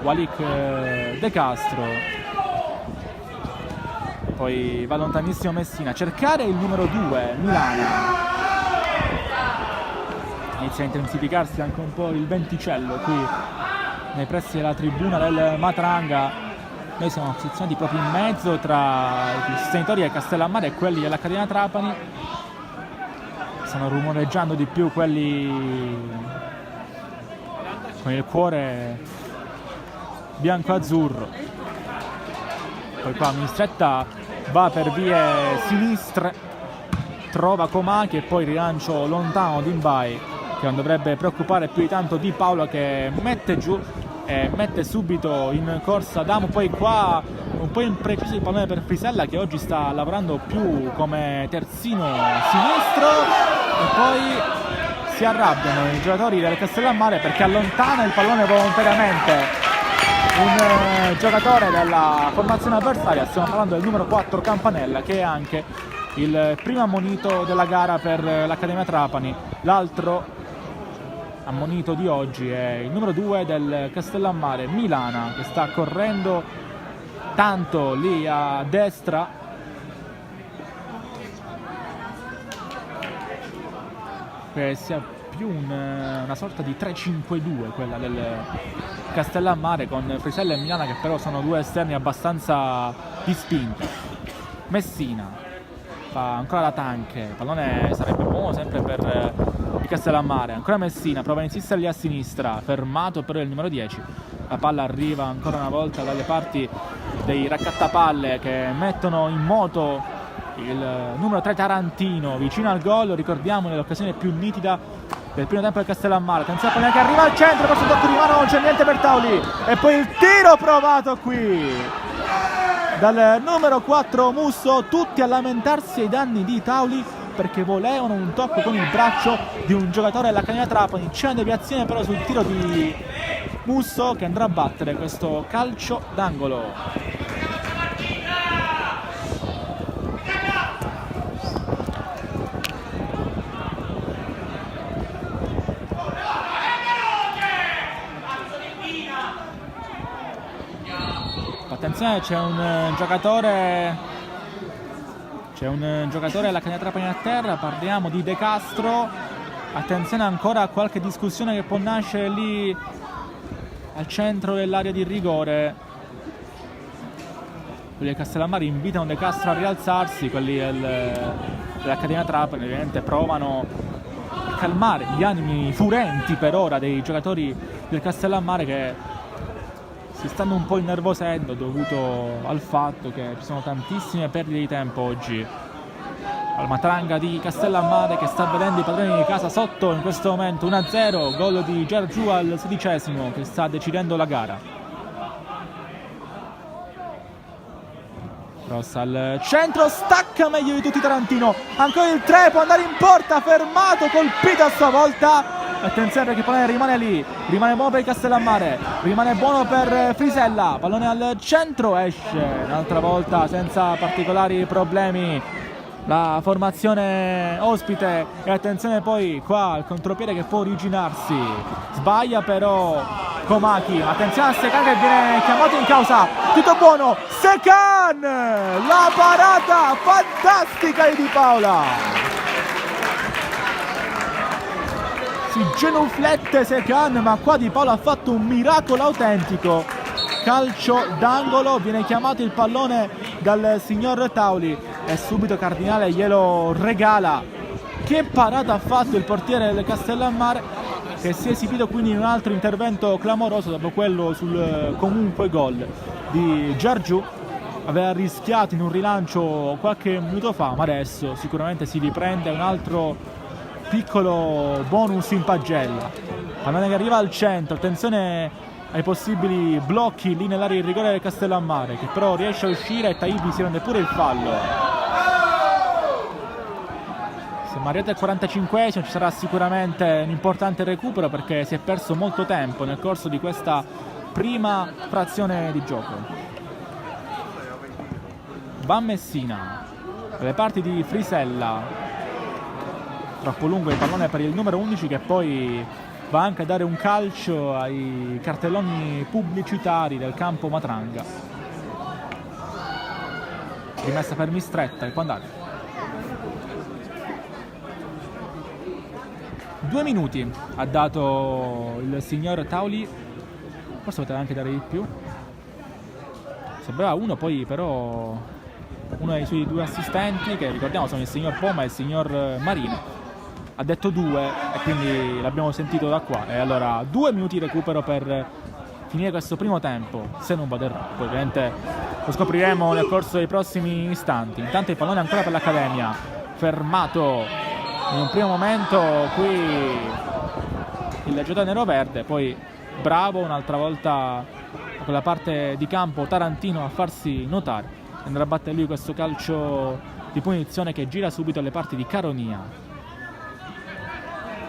Walik De Castro. Poi va lontanissimo Messina a cercare il numero 2 Milana. Inizia a intensificarsi anche un po' il venticello qui nei pressi della tribuna del Matranga. Noi siamo posizionati proprio in mezzo tra i sostenitori del Castellammare e quelli dell'Accademia Trapani. Stanno rumoreggiando di più quelli con il cuore bianco-azzurro. Poi qua Mistretta va per vie sinistre, trova Comacchi e poi rilancio lontano di Imbai, che non dovrebbe preoccupare più di tanto Di Paolo, che mette giù e mette subito in corsa Adamo. Poi qua un po' impreciso il pallone per Frisella, che oggi sta lavorando più come terzino sinistro, e poi si arrabbiano i giocatori del Castellammare perché allontana il pallone volontariamente un giocatore della formazione avversaria. Stiamo parlando del numero 4 Campanella, che è anche il primo ammonito della gara per l'Accademia Trapani. L'altro ammonito di oggi è il numero 2 del Castellammare, Milana, che sta correndo tanto lì a destra. Che sia più una sorta di 3-5-2 quella del Castellammare, con Frisella e Milana che però sono 2 esterni abbastanza di spinta. Messina fa ancora la tanche, il pallone sarebbe buono sempre per il Castellammare. Ancora Messina prova a insistere a sinistra, fermato però il numero 10. La palla arriva ancora una volta dalle parti dei raccattapalle, che mettono in moto il numero 3 Tarantino vicino al gol. Ricordiamo, nell'occasione più nitida del primo tempo del Castellammare. Attenzione che arriva al centro, questo tocco di mano, non c'è niente per Tauli, e poi il tiro provato qui dal numero 4 Musso, tutti a lamentarsi ai danni di Tauli perché volevano un tocco con il braccio di un giocatore dell'Accademia Trapani. C'è una deviazione però sul tiro di Musso che andrà a battere questo calcio d'angolo. Attenzione, c'è un giocatore dell'Accademia Trapani a terra, parliamo di De Castro. Attenzione ancora a qualche discussione che può nascere lì al centro dell'area di rigore. Quelli del Castellammare invitano De Castro a rialzarsi, quelli dell'Accademia Trapani ovviamente provano a calmare gli animi furenti per ora dei giocatori del Castellammare che si stanno un po' innervosendo dovuto al fatto che ci sono tantissime perdite di tempo oggi. Al Matranga di Castellammare che sta vedendo i padroni di casa sotto in questo momento 1-0, gol di Giargiù al 16° che sta decidendo la gara. Cross al centro, stacca meglio di tutti Tarantino, ancora il 3, può andare in porta, fermato, colpito a sua volta. Attenzione perché il pallone rimane lì, rimane buono per il Castellammare, rimane buono per Frisella, pallone al centro, esce un'altra volta senza particolari problemi la formazione ospite. E attenzione poi qua al contropiede che può originarsi, sbaglia però Comacchi, attenzione a Secan che viene chiamato in causa, tutto buono, Secan, la parata fantastica di Paola. Si genuflette Secan, ma qua Di Paola ha fatto un miracolo autentico. Calcio d'angolo, viene chiamato il pallone dal signor Tauli e subito Cardinale glielo regala. Che parata ha fatto il portiere del Castellammare, che si è esibito quindi in un altro intervento clamoroso dopo quello sul comunque gol di Giargiù. Aveva rischiato in un rilancio qualche minuto fa, ma adesso sicuramente si riprende un altro piccolo bonus in pagella. Pallone che arriva al centro, attenzione ai possibili blocchi lì nell'area di rigore del Castellammare, che però riesce a uscire e Taibi si rende pure il fallo. Siamo arrivati al 45esimo, ci sarà sicuramente un importante recupero perché si è perso molto tempo nel corso di questa prima frazione di gioco. Va Messina dalle parti di Frisella, troppo lungo il pallone per il numero 11 che poi va anche a dare un calcio ai cartelloni pubblicitari del campo Matranga. Rimessa per Mistretta, che può andare. 2 minuti ha dato il signor Tauli, forse poteva anche dare di più, sembrava uno, poi però uno dei suoi 2 assistenti, che ricordiamo sono il signor Poma e il signor Marino, ha detto 2 e quindi l'abbiamo sentito da qua. E allora 2 minuti di recupero per finire questo primo tempo, se non vado errato. Poi ovviamente lo scopriremo nel corso dei prossimi istanti. Intanto il pallone ancora per l'Accademia, fermato in un primo momento qui il giocatore nero-verde, poi bravo un'altra volta a quella parte di campo Tarantino a farsi notare. Andrà a battere lui questo calcio di punizione che gira subito alle parti di Caronia,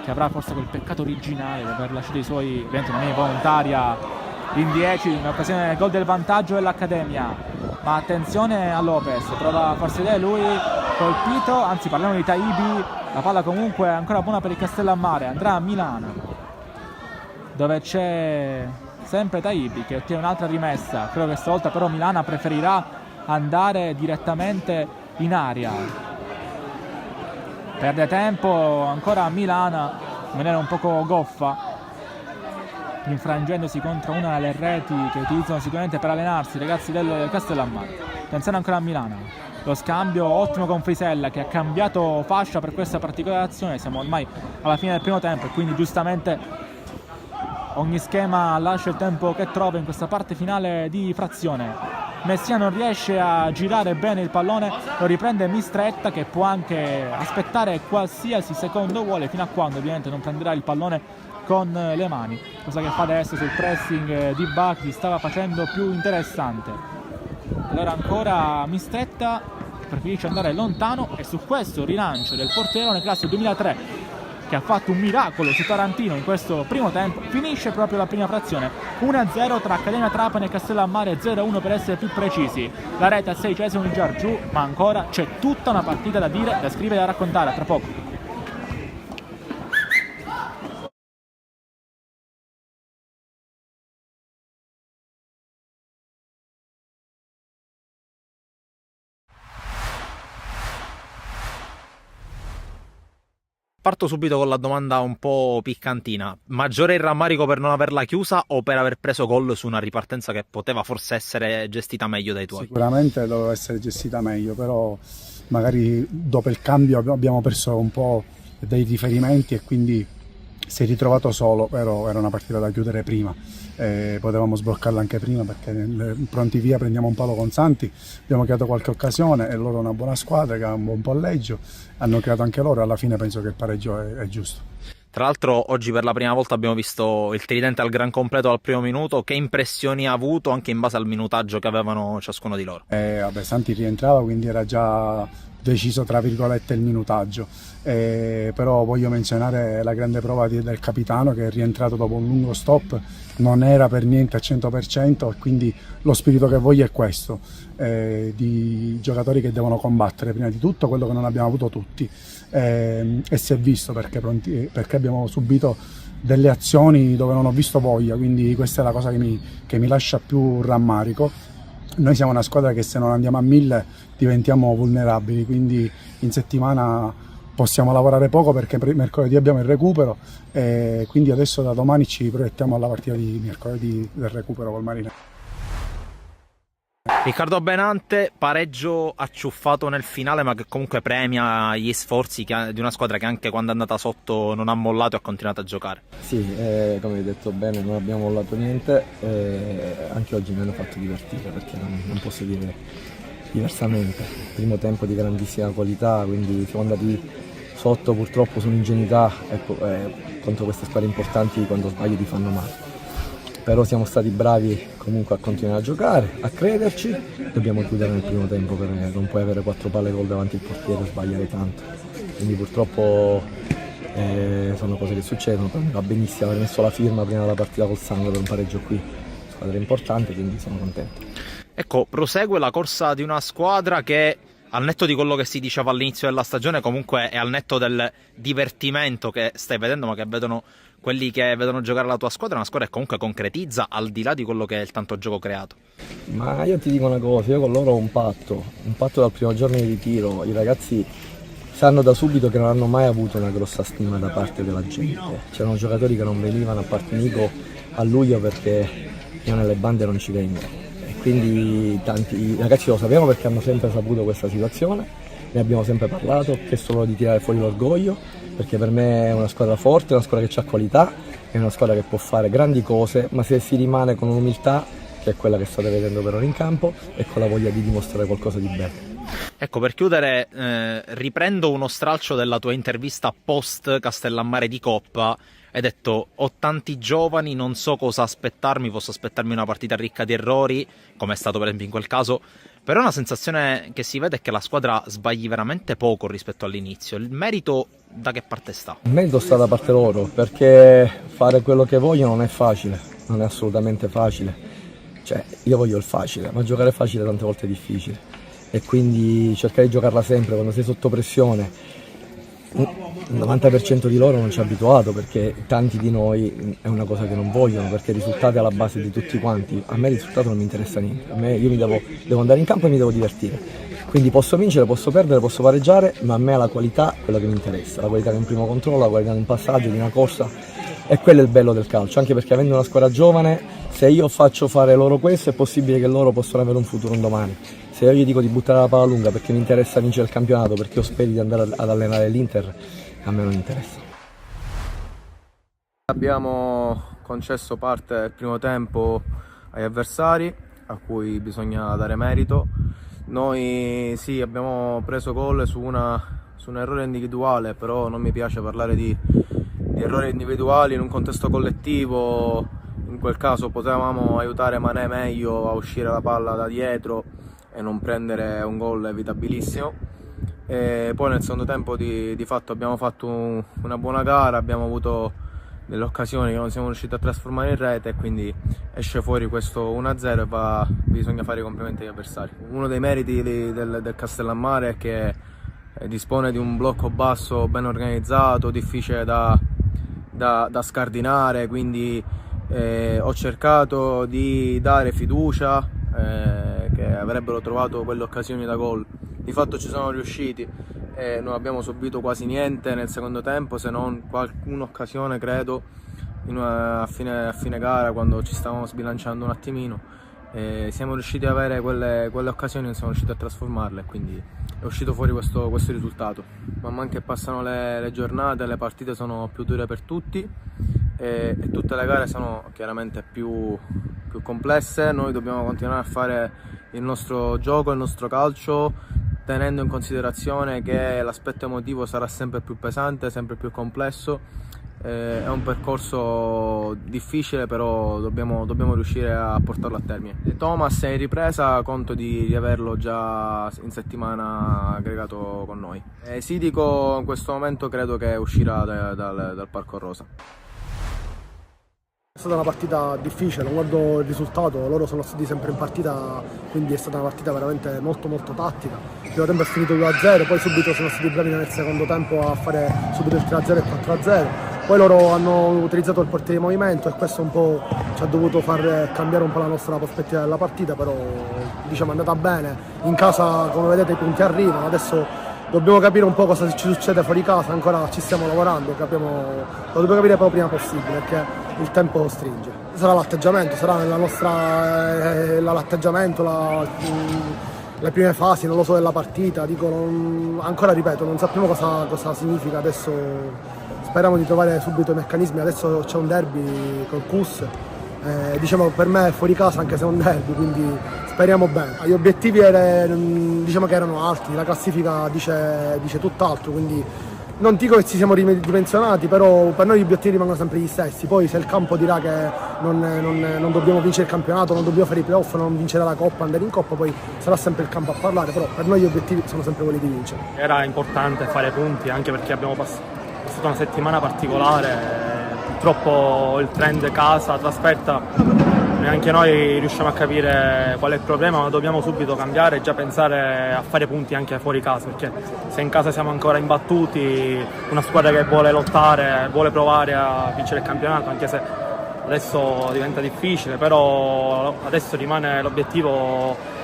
che avrà forse quel peccato originale di aver lasciato i suoi, ovviamente non è volontaria, in 10 in occasione del gol del vantaggio dell'Accademia. Ma attenzione a Lopez, prova a farsi vedere lui, colpito, anzi parliamo di Taibi, la palla comunque è ancora buona per il Castellammare, andrà a Milano dove c'è sempre Taibi che ottiene un'altra rimessa. Credo che stavolta però Milana preferirà andare direttamente in aria. Perde tempo ancora a Milana in maniera un poco goffa, infrangendosi contro una delle reti che utilizzano sicuramente per allenarsi i ragazzi del Castellammare. Attenzione ancora a Milano, lo scambio ottimo con Frisella che ha cambiato fascia per questa particolare azione. Siamo ormai alla fine del primo tempo e quindi giustamente ogni schema lascia il tempo che trova in questa parte finale di frazione. Messia non riesce a girare bene il pallone, lo riprende Mistretta, che può anche aspettare qualsiasi secondo vuole, fino a quando ovviamente non prenderà il pallone con le mani, cosa che fa adesso sul pressing di Bakhti stava facendo più interessante. Allora ancora Mistretta preferisce andare lontano, e su questo rilancio del portiere classe 2003, che ha fatto un miracolo su Tarantino in questo primo tempo, finisce proprio la prima frazione 1-0 tra Accademia Trapani e Castellammare, 0-1 per essere più precisi. La rete al 16esimo di già giù, ma ancora c'è tutta una partita da dire, da scrivere e da raccontare tra poco. Parto subito con la domanda un po' piccantina. Maggiore il rammarico per non averla chiusa o per aver preso gol su una ripartenza che poteva forse essere gestita meglio dai tuoi? Sicuramente doveva essere gestita meglio, però magari dopo il cambio abbiamo perso un po' dei riferimenti e quindi si è ritrovato solo, però era una partita da chiudere prima. Potevamo sbloccarla anche prima, perché pronti via prendiamo un palo con Santi, abbiamo creato qualche occasione e loro una buona squadra che ha un buon palleggio, hanno creato anche loro, alla fine penso che il pareggio è giusto. Tra l'altro oggi per la prima volta abbiamo visto il tridente al gran completo al primo minuto. Che impressioni ha avuto anche in base al minutaggio che avevano ciascuno di loro? Santi rientrava, quindi era già deciso tra virgolette il minutaggio, però voglio menzionare la grande prova del capitano, che è rientrato dopo un lungo stop, non era per niente al 100%, e quindi lo spirito che voglio è questo, di giocatori che devono combattere prima di tutto quello che non abbiamo avuto tutti, e si è visto perché abbiamo subito delle azioni dove non ho visto voglia, quindi questa è la cosa che mi lascia più rammarico. Noi siamo una squadra che se non andiamo a 1000 diventiamo vulnerabili, quindi in settimana possiamo lavorare poco perché mercoledì abbiamo il recupero, e quindi adesso da domani ci proiettiamo alla partita di mercoledì del recupero col Marinese. Riccardo Benante, pareggio acciuffato nel finale, ma che comunque premia gli sforzi di una squadra che anche quando è andata sotto non ha mollato e ha continuato a giocare. Sì, come hai detto bene, non abbiamo mollato niente, anche oggi mi hanno fatto divertire, perché non posso dire diversamente. Primo tempo di grandissima qualità, quindi siamo andati sotto purtroppo su un'ingenuità, ecco, contro queste squadre importanti quando sbagli ti fanno male. Però siamo stati bravi comunque a continuare a giocare, a crederci. Dobbiamo chiudere nel primo tempo, perché non puoi avere 4 palle gol davanti al portiere e sbagliare tanto. Quindi purtroppo sono cose che succedono, però mi va benissimo aver messo la firma prima della partita col Sangue per un pareggio qui. Squadra importante, quindi sono contento. Ecco, prosegue la corsa di una squadra che, al netto di quello che si diceva all'inizio della stagione, comunque è al netto del divertimento che stai vedendo, ma che vedono quelli che vedono giocare la tua squadra, una squadra che comunque concretizza al di là di quello che è il tanto gioco creato. Ma io ti dico una cosa, io con loro ho un patto dal primo giorno di ritiro. I ragazzi sanno da subito che non hanno mai avuto una grossa stima da parte della gente. C'erano giocatori che non venivano, a parte Nico, a luglio perché io nelle bande non ci vengo. E quindi i ragazzi lo sappiamo, perché hanno sempre saputo questa situazione, ne abbiamo sempre parlato, chiesto loro di tirare fuori l'orgoglio, perché per me è una squadra forte, una squadra che ha qualità, è una squadra che può fare grandi cose, ma se si rimane con un'umiltà, che è quella che state vedendo per ora in campo, e con la voglia di dimostrare qualcosa di bello. Ecco, per chiudere, riprendo uno stralcio della tua intervista post Castellammare di Coppa. Hai detto: ho tanti giovani, non so cosa aspettarmi, posso aspettarmi una partita ricca di errori, come è stato per esempio in quel caso, però una sensazione che si vede è che la squadra sbagli veramente poco rispetto all'inizio. Il merito da che parte sta? Il merito sta da parte loro, perché fare quello che vogliono non è facile, non è assolutamente facile. Cioè, io voglio il facile, ma giocare facile tante volte è difficile, e quindi cercare di giocarla sempre quando sei sotto pressione. Il 90% di loro non ci è abituato, perché tanti di noi è una cosa che non vogliono, perché i risultati alla base di tutti quanti. A me il risultato non mi interessa niente, io devo andare in campo e mi devo divertire, quindi posso vincere, posso perdere, posso pareggiare, ma a me è la qualità quello che mi interessa, la qualità di un primo controllo, la qualità di un passaggio, di una corsa, e quello è il bello del calcio, anche perché avendo una squadra giovane, se io faccio fare loro questo è possibile che loro possano avere un futuro un domani. Se io gli dico di buttare la palla lunga perché mi interessa vincere il campionato, perché io spero di andare ad allenare l'Inter, a me non interessa. Abbiamo concesso parte del primo tempo agli avversari, a cui bisogna dare merito. Noi sì, abbiamo preso gol su un errore individuale, però non mi piace parlare di errori individuali in un contesto collettivo. In quel caso potevamo aiutare Mané meglio a uscire la palla da dietro e non prendere un gol evitabilissimo. E poi nel secondo tempo di fatto abbiamo fatto una buona gara, abbiamo avuto delle occasioni che non siamo riusciti a trasformare in rete, e quindi esce fuori questo 1-0 e bisogna fare i complimenti agli avversari. Uno dei meriti del Castellammare è che dispone di un blocco basso ben organizzato, difficile da scardinare, quindi ho cercato di dare fiducia che avrebbero trovato quelle occasioni da gol. Di fatto ci sono riusciti e non abbiamo subito quasi niente nel secondo tempo, se non qualche occasione credo a fine gara, quando ci stavamo sbilanciando un attimino. Siamo riusciti ad avere quelle occasioni, non siamo riusciti a trasformarle, quindi è uscito fuori questo risultato. Man mano che passano le giornate, le partite sono più dure per tutti e tutte le gare sono chiaramente più complesse. Noi dobbiamo continuare a fare il nostro gioco, il nostro calcio, tenendo in considerazione che l'aspetto emotivo sarà sempre più pesante, sempre più complesso. È un percorso difficile, però dobbiamo riuscire a portarlo a termine. Thomas è in ripresa, conto di averlo già in settimana aggregato con noi. Sidico in questo momento credo che uscirà dal Parco Rosa. È stata una partita difficile, non guardo il risultato, loro sono stati sempre in partita, quindi è stata una partita veramente molto tattica. Il primo tempo è finito 2-0, poi subito sono stati bravi nel secondo tempo a fare subito il 3-0 e il 4-0. Poi loro hanno utilizzato il portiere di movimento e questo un po' ci ha dovuto far cambiare un po' la nostra prospettiva della partita, però diciamo è andata bene. In casa, come vedete, i punti arrivano, adesso dobbiamo capire un po' cosa ci succede fuori casa, ancora ci stiamo lavorando, lo dobbiamo capire proprio prima possibile, perché il tempo stringe. Sarà l'atteggiamento, sarà l'atteggiamento, le prime fasi, non lo so, della partita, ancora ripeto, non sappiamo cosa significa adesso. Speriamo di trovare subito i meccanismi, adesso c'è un derby col CUS, diciamo per me è fuori casa anche se è un derby, quindi speriamo bene. Gli obiettivi diciamo che erano alti, la classifica dice tutt'altro, quindi non dico che ci siamo ridimensionati, però per noi gli obiettivi rimangono sempre gli stessi. Poi se il campo dirà che non dobbiamo vincere il campionato, non dobbiamo fare i playoff, non vincere la Coppa, andare in Coppa, poi sarà sempre il campo a parlare, però per noi gli obiettivi sono sempre quelli di vincere. Era importante fare punti anche perché abbiamo passato una settimana particolare, purtroppo il trend casa, trasferta, neanche noi riusciamo a capire qual è il problema, ma dobbiamo subito cambiare e già pensare a fare punti anche fuori casa, perché se in casa siamo ancora imbattuti, una squadra che vuole lottare, vuole provare a vincere il campionato, anche se adesso diventa difficile, però adesso rimane l'obiettivo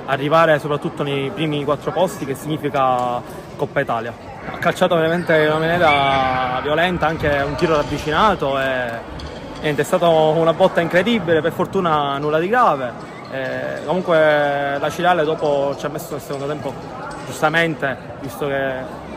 arrivare soprattutto nei primi 4 posti, che significa Coppa Italia. Ha calciato veramente in una maniera violenta, anche un tiro ravvicinato e niente, è stata una botta incredibile, per fortuna nulla di grave. Comunque la Cirale dopo ci ha messo nel secondo tempo, giustamente, visto che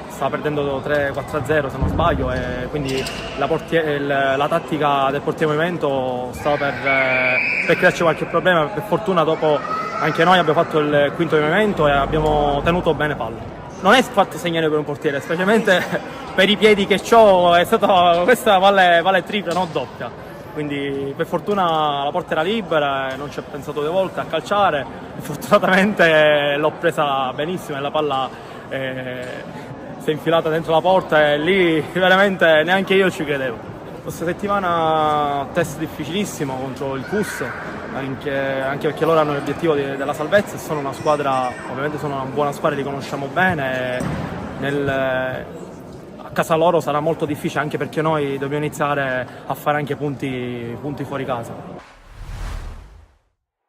stava perdendo 3-4-0 se non sbaglio, e quindi la tattica del portiere movimento stava per crearci qualche problema. Per fortuna dopo anche noi abbiamo fatto il quinto movimento e abbiamo tenuto bene palla. Non è fatto segnare per un portiere, specialmente per i piedi che ho, questa vale tripla, non doppia. Quindi per fortuna la porta era libera e non ci ho pensato 2 volte a calciare. Fortunatamente l'ho presa benissimo e la palla si è infilata dentro la porta e lì veramente neanche io ci credevo. Questa settimana test difficilissimo contro il CUS, anche perché loro hanno l'obiettivo della salvezza e sono una squadra, ovviamente sono una buona squadra, li conosciamo bene. A casa loro sarà molto difficile, anche perché noi dobbiamo iniziare a fare anche punti fuori casa.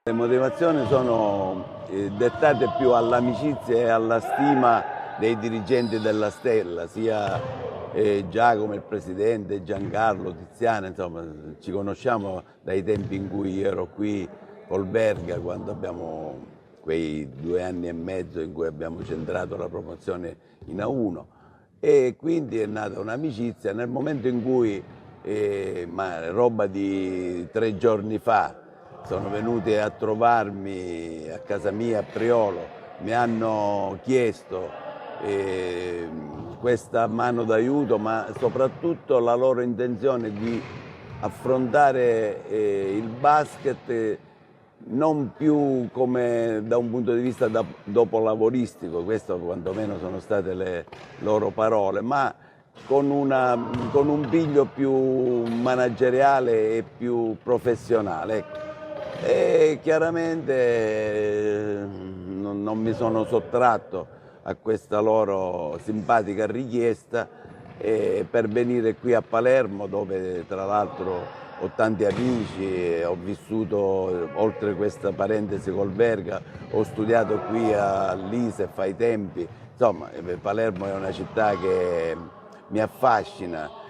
Le motivazioni sono dettate più all'amicizia e alla stima dei dirigenti della Stella, sia Giacomo il presidente, Giancarlo, Tiziana, insomma ci conosciamo dai tempi in cui io ero qui col Berga, quando abbiamo quei 2 anni e mezzo in cui abbiamo centrato la promozione in A1, e quindi è nata un'amicizia. Nel momento in cui, ma roba di 3 giorni fa, sono venuti a trovarmi a casa mia a Priolo, mi hanno chiesto questa mano d'aiuto, ma soprattutto la loro intenzione di affrontare il basket non più come da un punto di vista dopolavoristico, questo quantomeno sono state le loro parole, ma con un piglio più manageriale e più professionale. Ecco. E chiaramente non mi sono sottratto a questa loro simpatica richiesta per venire qui a Palermo, dove tra l'altro ho tanti amici, ho vissuto oltre questa parentesi col Verga, ho studiato qui all'ISEF ai tempi, insomma Palermo è una città che mi affascina.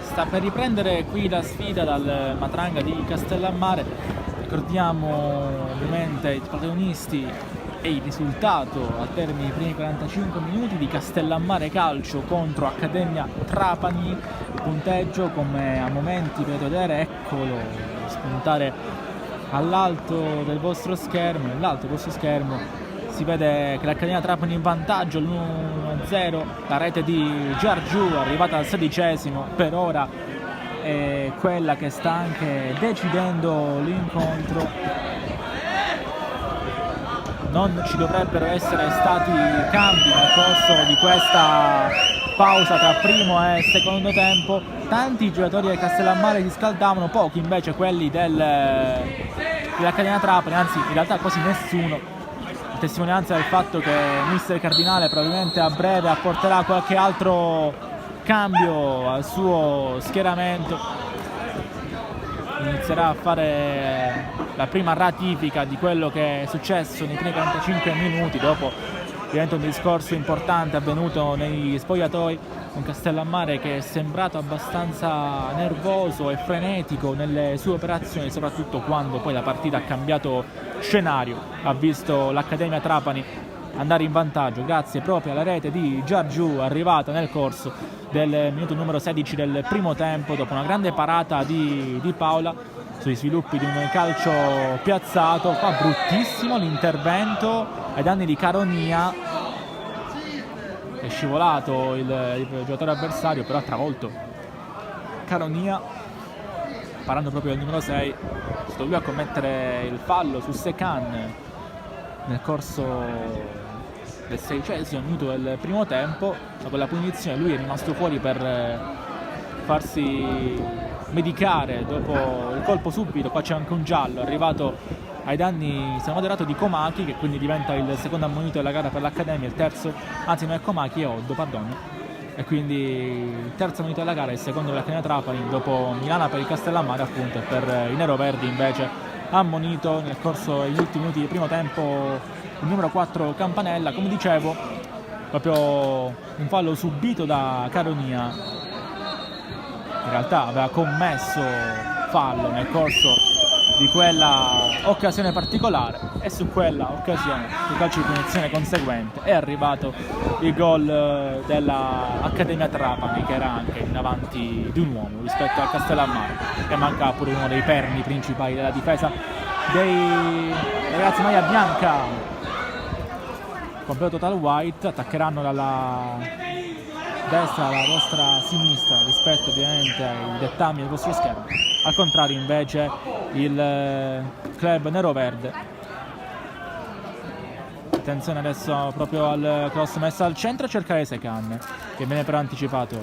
Sta per riprendere qui la sfida dal Matranga di Castellammare. Ricordiamo ovviamente i protagonisti e il risultato al termine dei primi 45 minuti di Castellammare Calcio contro Accademia Trapani. Il punteggio, come a momenti potete vedere, eccolo spuntare all'alto del vostro schermo, nell'alto del vostro schermo. Si vede che l'Accademia Trapani in vantaggio, l'1-0, la rete di Giargiù arrivata al 16esimo, per ora è quella che sta anche decidendo l'incontro. Non ci dovrebbero essere stati cambi nel corso di questa pausa tra primo e secondo tempo. Tanti giocatori del Castellammare si scaldavano, pochi invece quelli dell'Accademia Trapani, anzi in realtà quasi nessuno. Testimonianza del fatto che mister Cardinale probabilmente a breve apporterà qualche altro cambio al suo schieramento, inizierà a fare la prima ratifica di quello che è successo nei primi 45 minuti, dopo ovviamente un discorso importante avvenuto negli spogliatoi, un Castellammare che è sembrato abbastanza nervoso e frenetico nelle sue operazioni, soprattutto quando poi la partita ha cambiato scenario, ha visto l'Accademia Trapani andare in vantaggio grazie proprio alla rete di Giargiù arrivata nel corso del minuto numero 16 del primo tempo, dopo una grande parata di Paola sui sviluppi di un calcio piazzato. Fa bruttissimo l'intervento ai danni di Caronia, è scivolato il giocatore avversario, però ha travolto Caronia, parando proprio del numero 6. Sto lui a commettere il fallo su Secan nel corso del 16esimo minuto del primo tempo. Dopo la punizione lui è rimasto fuori per farsi medicare dopo il colpo subito. Qua c'è anche un giallo arrivato ai danni, se moderato, di Komaki, che quindi diventa il secondo ammonito della gara per l'Accademia, il terzo, anzi non è Komaki, è Oddo, perdono. E quindi il terzo ammonito della gara, il secondo dell'Accademia Trapani, dopo Milana per il Castellammare appunto, e per i neroverdi invece ammonito nel corso degli ultimi minuti del primo tempo il numero 4 Campanella. Come dicevo, proprio un fallo subito da Caronia, in realtà aveva commesso fallo nel corso di quella occasione particolare, e su quella occasione, sul calcio di punizione conseguente, è arrivato il gol dell'Accademia Trapani, che era anche in avanti di un uomo rispetto al Castellammare, e manca pure uno dei perni principali della difesa dei ragazzi maglia bianca. Completo total white, attaccheranno dalla destra alla vostra sinistra rispetto ovviamente ai dettami del vostro schermo. Al contrario invece il club neroverde. Attenzione adesso proprio al cross messo al centro a cercare Secan, che viene però anticipato.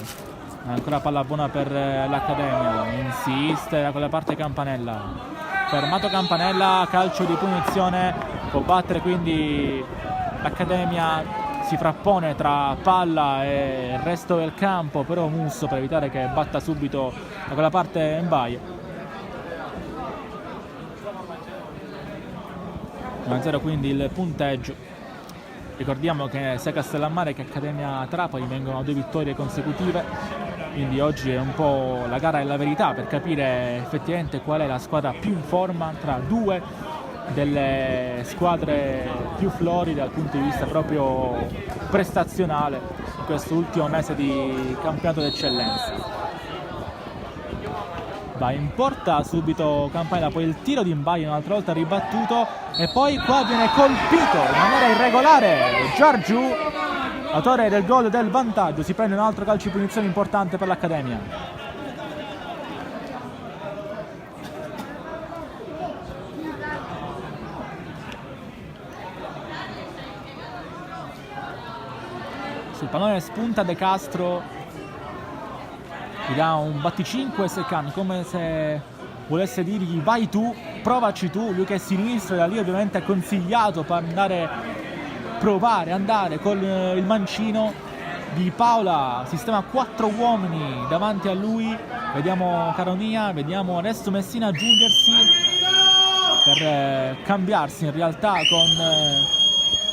Ancora palla buona per l'Accademia, insiste da quella parte Campanella, fermato Campanella, calcio di punizione, può battere quindi l'Accademia. Si frappone tra palla e il resto del campo, però Musso, per evitare che batta subito da quella parte Mbaye. 1-0 quindi il punteggio. Ricordiamo che sia Castellammare che Accademia Trapani vengono a 2 vittorie consecutive, quindi oggi è un po' la gara della verità per capire effettivamente qual è la squadra più in forma tra due delle squadre più floride dal punto di vista proprio prestazionale in questo ultimo mese di campionato d'eccellenza. Va in porta subito Campanella, poi il tiro di Mbaye un'altra volta ribattuto, e poi qua viene colpito in maniera irregolare Giorgiu, autore del gol del vantaggio. Si prende un altro calcio di punizione importante per l'Accademia. Sul pallone spunta De Castro, gli dà un batticinque Secan, come se volesse dirgli vai tu, provaci tu. Lui che è sinistro, da lì ovviamente è consigliato per andare con il mancino. Di Paola sistema 4 uomini davanti a lui, vediamo Caronia, vediamo adesso Messina aggiungersi per cambiarsi in realtà con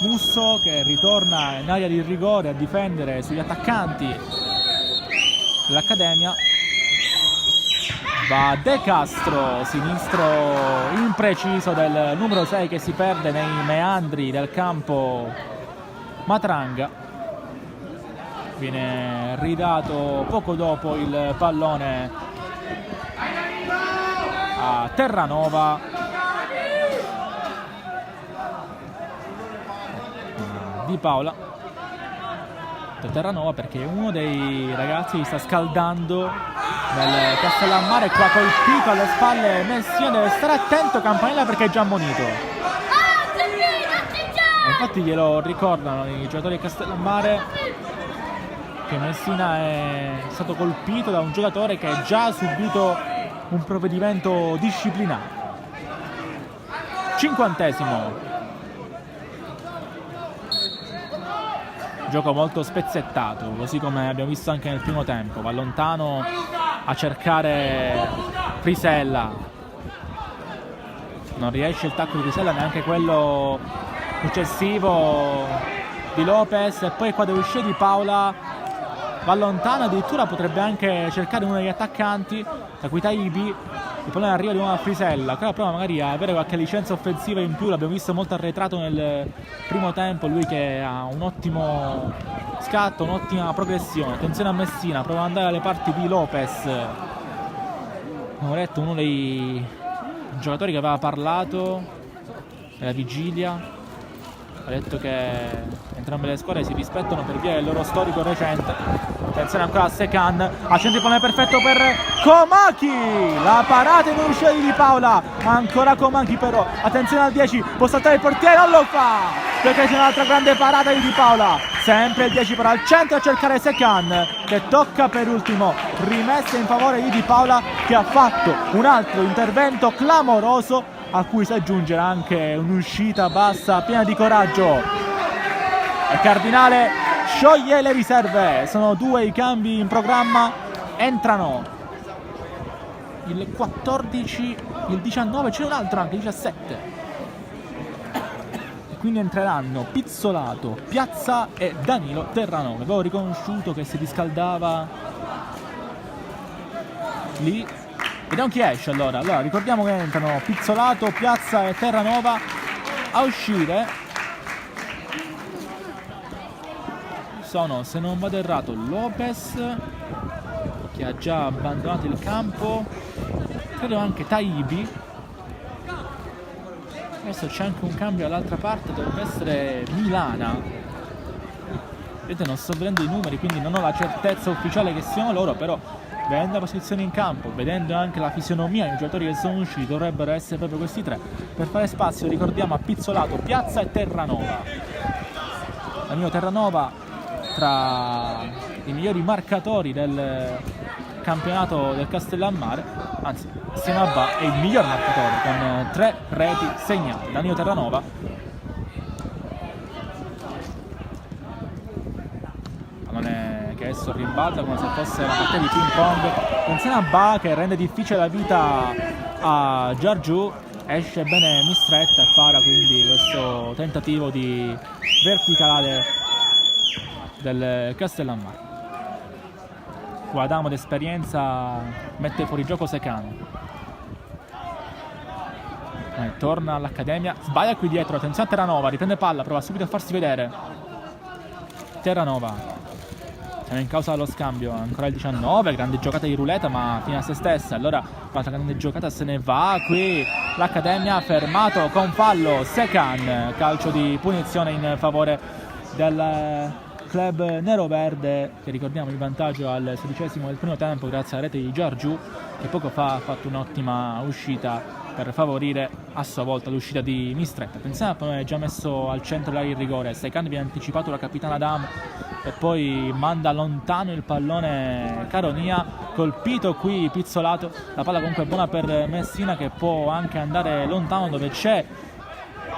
Musso, che ritorna in area di rigore a difendere sugli attaccanti dell'Accademia. Va De Castro, sinistro impreciso del numero 6 che si perde nei meandri del campo Matranga. Viene ridato poco dopo il pallone a Terranova. Di Paola per Terranova, perché uno dei ragazzi sta scaldando nel Castellammare. Qua colpito alle spalle Messina, deve stare attento Campanella perché è già ammonito, e infatti glielo ricordano i giocatori di Castellammare che Messina è stato colpito da un giocatore che ha già subito un provvedimento disciplinare. 50esimo. Gioco molto spezzettato, così come abbiamo visto anche nel primo tempo. Va lontano a cercare Frisella, non riesce il tacco di Frisella, neanche quello successivo di Lopez, e poi qua deve uscire Di Paola, va lontano, addirittura potrebbe anche cercare uno degli attaccanti, da cui Taibi. Il pallone arriva di nuovo a Frisella, che prova magari a avere qualche licenza offensiva in più. L'abbiamo visto molto arretrato nel primo tempo, lui che ha un ottimo scatto, un'ottima progressione. Attenzione a Messina, prova ad andare alle parti di Lopez. Abbiamo detto uno dei giocatori che aveva parlato nella vigilia, ha detto che entrambe le squadre si rispettano per via del loro storico recente. Attenzione ancora a Secan, a centro di pallone perfetto per Komaki, la parata in uscita di Paola, ancora Komaki però, attenzione al 10, può saltare il portiere, non lo fa, perché c'è un'altra grande parata di Paola, sempre il 10 però al centro a cercare Secan, che tocca per ultimo, rimessa in favore di Paola, che ha fatto un altro intervento clamoroso a cui si aggiunge anche un'uscita bassa piena di coraggio. E Cardinale scioglie le riserve, sono 2 i cambi in programma, entrano il 14, il 19, c'è un altro anche, il 17. E quindi entreranno Pizzolato, Piazza e Danilo Terranova. Avevo riconosciuto che si riscaldava lì. Vediamo chi esce allora. Allora ricordiamo che entrano Pizzolato, Piazza e Terranova. A uscire sono, se non vado errato, Lopez, che ha già abbandonato il campo, credo anche Taibi. Adesso c'è anche un cambio dall'altra parte, dovrebbe essere Milana. Vedete, non sto vedendo i numeri, quindi non ho la certezza ufficiale che siano loro, però vedendo la posizione in campo, vedendo anche la fisionomia dei giocatori che sono usciti, dovrebbero essere proprio questi 3. Per fare spazio ricordiamo a Pizzolato, Piazza e Terranova. Danilo Terranova, tra i migliori marcatori del campionato del Castellammare, anzi insieme a Ba è il miglior marcatore con 3 reti segnate. Danilo Terranova, pallone che adesso rimbalza come se fosse una partita di ping pong insieme a Ba, che rende difficile la vita a Giargiù. Esce bene Mistretta e para quindi questo tentativo di verticale del Castellammare. Guadamo d'esperienza, mette fuori gioco Secano. Torna all'Accademia, sbaglia qui dietro, attenzione a Terranova, riprende palla, prova subito a farsi vedere. Terranova, siamo in causa dello scambio, ancora il 19, grande giocata di Ruleta ma fine a se stessa. Allora quanta grande giocata se ne va qui l'Accademia, fermato con fallo Secan, calcio di punizione in favore del club nero-verde, che ricordiamo in vantaggio al 16° del primo tempo grazie alla rete di Giargiù, che poco fa ha fatto un'ottima uscita per favorire a sua volta l'uscita di Mistretta. Pensate, è già messo al centro l'area di rigore, Secan viene anticipato da capitana Adam e poi manda lontano il pallone Caronia, colpito qui Pizzolato. La palla comunque buona per Messina, che può anche andare lontano dove c'è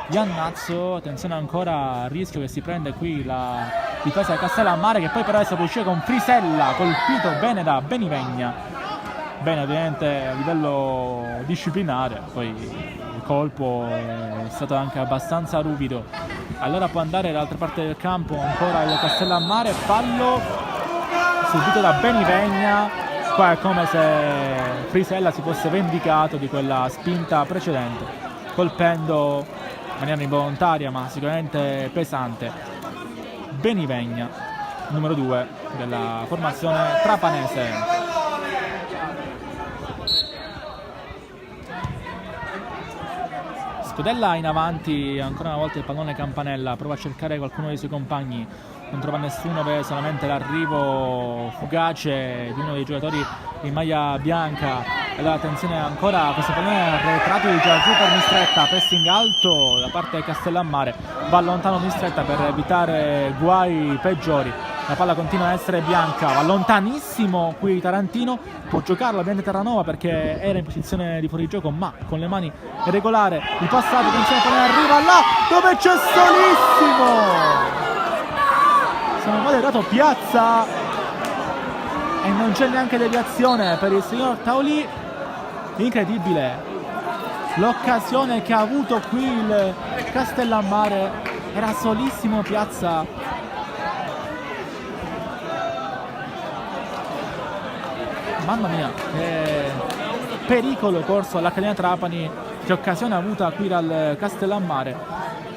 Iannazzo. Attenzione ancora al rischio che si prende qui la difesa del Castellammare, che poi però adesso può uscire con Frisella, colpito bene da Benivegna. Bene, ovviamente a livello disciplinare, poi il colpo è stato anche abbastanza ruvido. Allora può andare dall'altra parte del campo ancora il Castellammare, fallo subito da Benivegna. Qua è come se Frisella si fosse vendicato di quella spinta precedente, colpendo in maniera involontaria ma sicuramente pesante Benivegna, numero 2 della formazione trapanese. Scudella in avanti, ancora una volta il pallone Campanella, prova a cercare qualcuno dei suoi compagni, non trova nessuno, vede solamente l'arrivo fugace di uno dei giocatori in maglia bianca. Allora attenzione ancora a questo pallone arretrato di Giargiù per Mistretta, pressing alto da parte del Castellammare, va lontano Mistretta per evitare guai peggiori. La palla continua a essere bianca, va lontanissimo qui Tarantino, può giocarla ovviamente Terranova perché era in posizione di fuorigioco, ma con le mani regolare il passaggio, attenzione, pallone arriva là dove c'è Solissimo, se non vado errato Piazza, e non c'è neanche deviazione per il signor Taolì. Incredibile l'occasione che ha avuto qui il Castellammare, era Solissimo Piazza. Mamma mia, che pericolo corso all'Accademia Trapani, che occasione avuta qui dal Castellammare.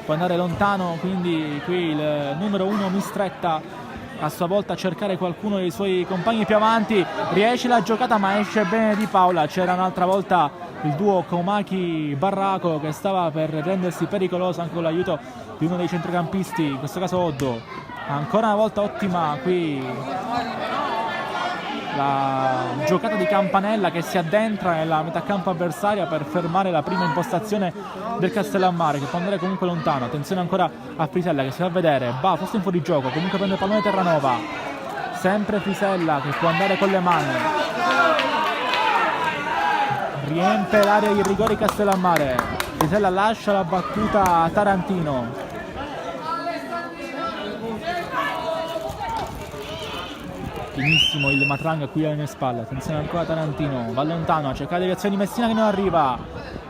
Può andare lontano quindi qui il numero 1 Mistretta, a sua volta a cercare qualcuno dei suoi compagni più avanti, riesce la giocata ma esce bene Di Paola. C'era un'altra volta il duo Comacchi-Barraco che stava per rendersi pericoloso anche con l'aiuto di uno dei centrocampisti, in questo caso Oddo. Ancora una volta ottima qui la giocata di Campanella, che si addentra nella metà campo avversaria per fermare la prima impostazione del Castellammare, che può andare comunque lontano. Attenzione ancora a Frisella che si fa vedere, va forse in fuorigioco, comunque prende il pallone Terranova, sempre Frisella che può andare con le mani, riempie l'area di rigore Castellammare, Frisella lascia la battuta a Tarantino. Benissimo il Matranga qui alle mie spalle. Attenzione ancora Tarantino, va lontano a cercare deviazione di Messina che non arriva.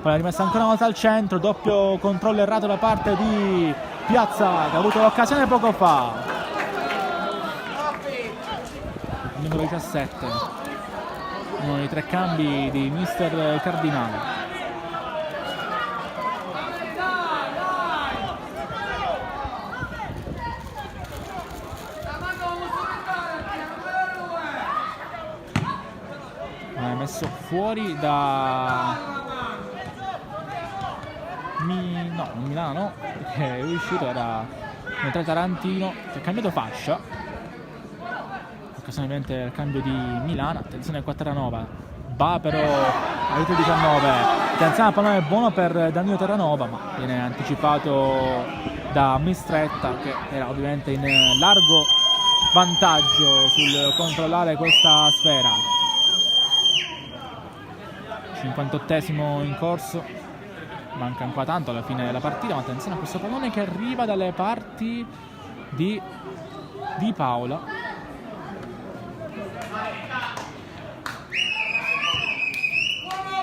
Poi la rimessa ancora una volta al centro, doppio controllo errato da parte di Piazza che ha avuto l'occasione poco fa. Il numero 17, uno dei 3 cambi di mister Cardinale. Messo fuori da Milano no, perché è uscito mentre Tarantino che ha cambiato fascia, occasionalmente il cambio di Milano. Attenzione a Terranova, va però all'età 19, attenzione al pallone buono per Danilo Terranova, ma viene anticipato da Mistretta che era ovviamente in largo vantaggio sul controllare questa sfera. 58esimo in corso, manca ancora tanto alla fine della partita, ma attenzione a questo pallone che arriva dalle parti di Paola.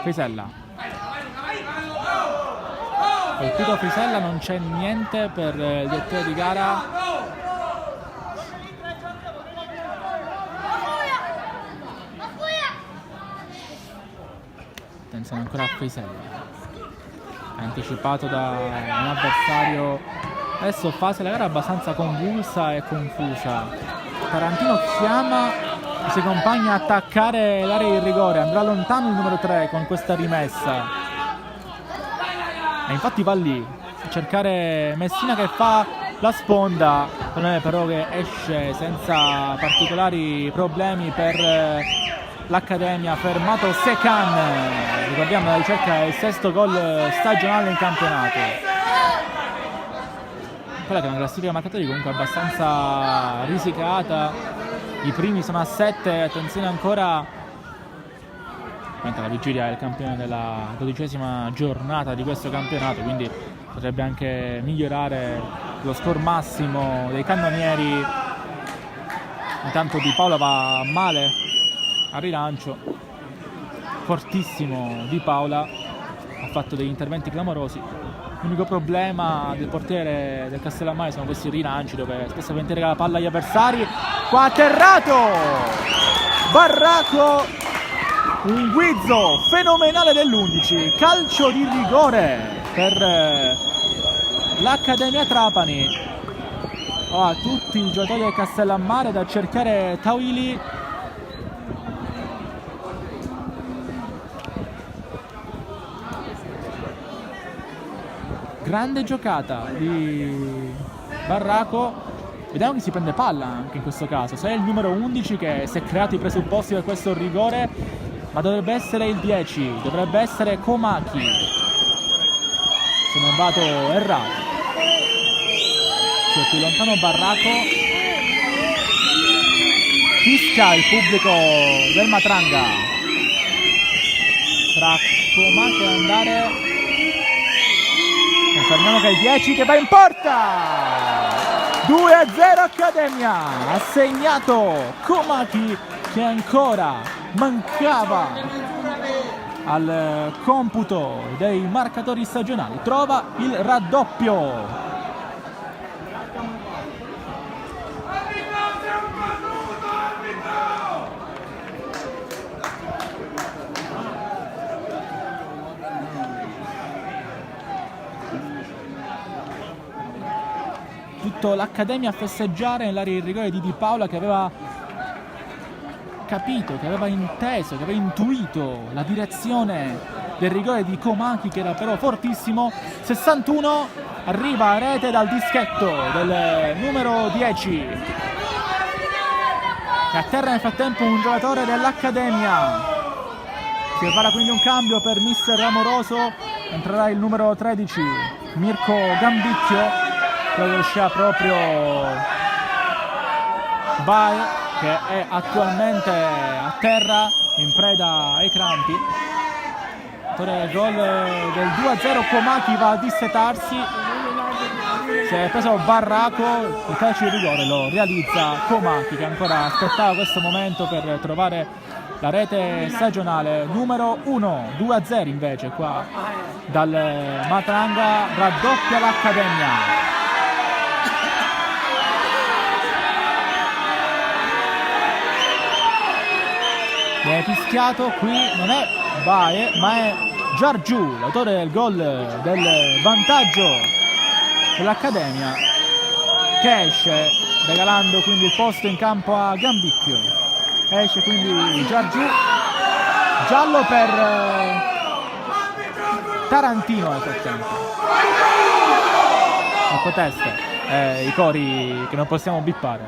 Frisella, colpito Frisella, non c'è niente per il direttore di gara. Attenzione ancora a Frisella, anticipato da un avversario. Adesso fase la gara abbastanza convulsa e confusa. Tarantino chiama i suoi compagni a attaccare l'area di rigore, andrà lontano il numero 3 con questa rimessa e infatti va lì a cercare Messina che fa la sponda, però che esce senza particolari problemi per l'Accademia. Fermato Secan, ricordiamo la ricerca del 6º gol stagionale in campionato. Quella che è una classifica marcatori comunque abbastanza risicata, i primi sono a 7, attenzione ancora, mentre la vigilia è il campione della 12ª giornata di questo campionato, quindi potrebbe anche migliorare lo score massimo dei cannonieri. Intanto Di Paola va male a rilancio, fortissimo Di Paola, ha fatto degli interventi clamorosi. L'unico problema del portiere del Castellammare sono questi rilanci dove spesso volentieri la palla agli avversari. Qua atterrato Barraco, un guizzo fenomenale dell'11, calcio di rigore per l'Accademia Trapani. A tutti i giocatori del Castellammare da cercare Tawili. Grande giocata di Barraco, vediamo chi si prende palla anche in questo caso. Se è il numero 11 che si è creato i presupposti per questo rigore, ma dovrebbe essere il 10, dovrebbe essere Komaki. Sono andato errato. C'è più lontano Barraco, fischia il pubblico del Matranga. Tra Komaki e andare. Confermiamo che è il 10 che va in porta. 2-0 Accademia, ha segnato Komaki che ancora mancava al computo dei marcatori stagionali, trova il raddoppio. Tutto l'Accademia a festeggiare nell'area di rigore di Paola, che aveva capito, che aveva inteso, che aveva intuito la direzione del rigore di Komaki, che era però fortissimo. 61, arriva a rete dal dischetto del numero 10 che atterra nel frattempo un giocatore dell'Accademia. Si prepara quindi un cambio per mister Amoroso, entrerà il numero 13 Mirko Gambicchio. Quello che uscirà proprio Bae, che è attualmente a terra in preda ai crampi. l'autore del gol del 2-0 Comacchi va a dissetarsi, si è preso Barraco, il calcio di rigore lo realizza Comacchi, che ancora aspettava questo momento per trovare la rete stagionale numero 1. 2-0 invece qua dal Matranga, raddoppia l'Accademia. Viene fischiato, qui non è Bae ma è Giargiù, l'autore del gol del vantaggio dell'Accademia, che esce regalando quindi il posto in campo a Gambicchio. Esce quindi Giargiù, giallo per Tarantino nel frattempo. A proteste, i cori che non possiamo bippare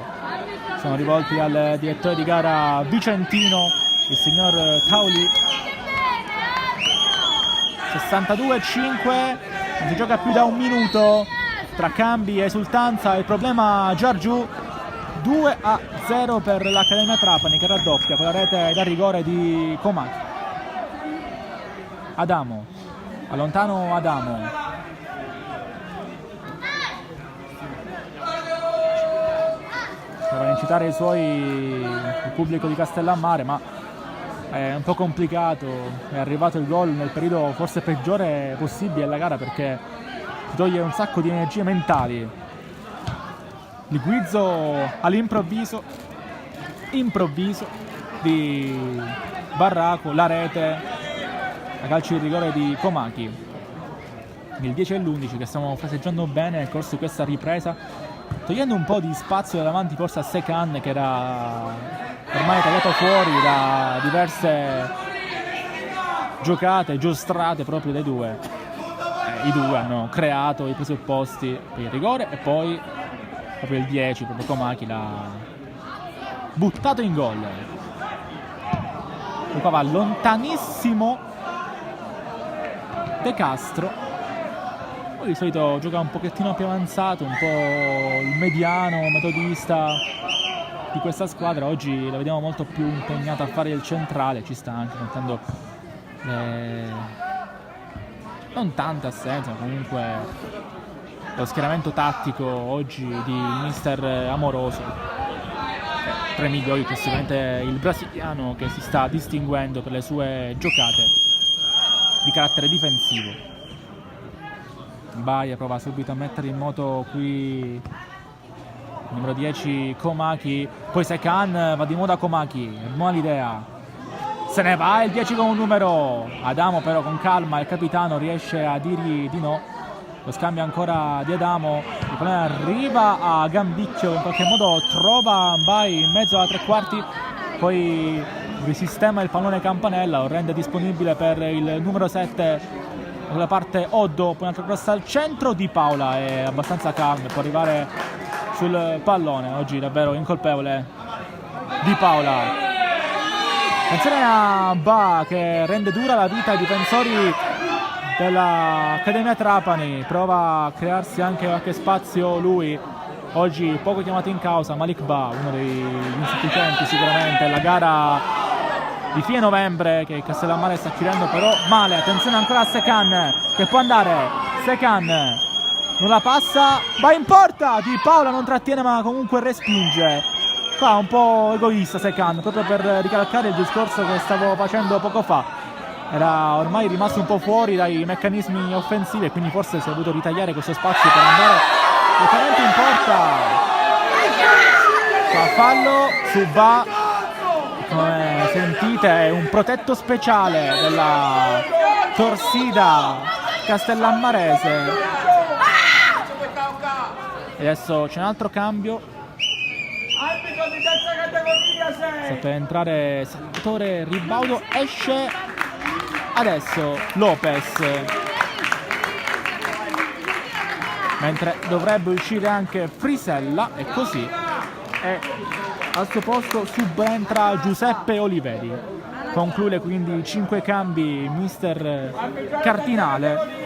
sono rivolti al direttore di gara vicentino, il signor Tauli. 62-5, non si gioca più da un minuto, tra cambi e esultanza. Il problema Giargiù, 2-0 per l'Accademia Trapani, che raddoppia con la rete da rigore di Comacchi. Adamo, allontano Adamo, prova a incitare il pubblico di Castellammare, ma è un po' complicato. È arrivato il gol nel periodo forse peggiore possibile della gara, perché ti toglie un sacco di energie mentali. Il guizzo all'improvviso di Barraco, la rete, la calcio di rigore di Comacchi. Il 10 e l'11 che stiamo festeggiando bene nel corso di questa ripresa, togliendo un po' di spazio davanti forse a Secan, che era ormai tagliato fuori da diverse giocate, giostrate proprio dai due. I due hanno creato i presupposti per il rigore e poi proprio il 10, proprio Comacchi l'ha buttato in gol. E qua va lontanissimo De Castro. Poi di solito gioca un pochettino più avanzato, un po' il mediano, metodista di questa squadra. Oggi la vediamo molto più impegnata a fare il centrale, ci sta anche notando non tanta assenza, ma comunque lo schieramento tattico oggi di mister Amoroso. Tremiglioio, sicuramente il brasiliano che si sta distinguendo per le sue giocate di carattere difensivo. Baia prova subito a mettere in moto qui numero 10 Comacchi, poi Secan va di moda Comacchi, è buona l'idea, se ne va il 10 con un numero. Adamo però con calma, il capitano riesce a dirgli di no, lo scambio ancora di Adamo, il pallone arriva a Gambicchio, in qualche modo trova Bai in mezzo alla tre quarti, poi risistema il pallone Campanella, lo rende disponibile per il numero 7 sulla parte Oddo, poi un'altra cross al centro. Di Paola è abbastanza calmo, può arrivare sul pallone, oggi davvero incolpevole Di Paola. Attenzione a Ba che rende dura la vita ai difensori dell'Accademia Trapani, prova a crearsi anche qualche spazio lui. Oggi poco chiamato in causa Malik Ba, uno degli insufficienti sicuramente. La gara di fine novembre che Castellammare sta chiudendo però male. Attenzione ancora a Secan che può andare, Secan non la passa, va in porta, Di Paola non trattiene ma comunque respinge. Qua un po' egoista Secan, proprio per ricalcare il discorso che stavo facendo poco fa. Era ormai rimasto un po' fuori dai meccanismi offensivi e quindi forse si è dovuto ritagliare questo spazio per andare direttamente in porta. Qua fallo su Ba, come sentite è un protetto speciale della Torsida castellammarese. E adesso c'è un altro cambio, sta per entrare Salvatore Ribaudo, esce adesso Lopez, mentre dovrebbe uscire anche Frisella, e così al suo posto subentra Giuseppe Oliveri. Conclude quindi 5 cambi mister Cardinale.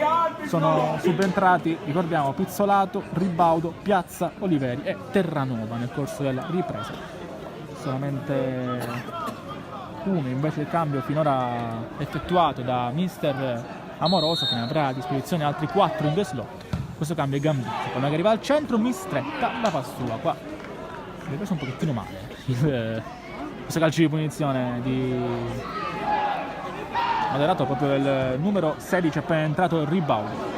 Sono subentrati, ricordiamo, Pizzolato, Ribaudo, Piazza, Oliveri e Terranova nel corso della ripresa. Solamente qualcuno invece il cambio finora effettuato da mister Amoroso, che ne avrà a disposizione altri 4 in 2 slot. Questo cambio è Gambicchia, pallone che arriva al centro, Mistretta la fa sua. Qua mi è preso un pochettino male questo calcio di punizione moderato proprio il numero 16 appena entrato il Ribaudi.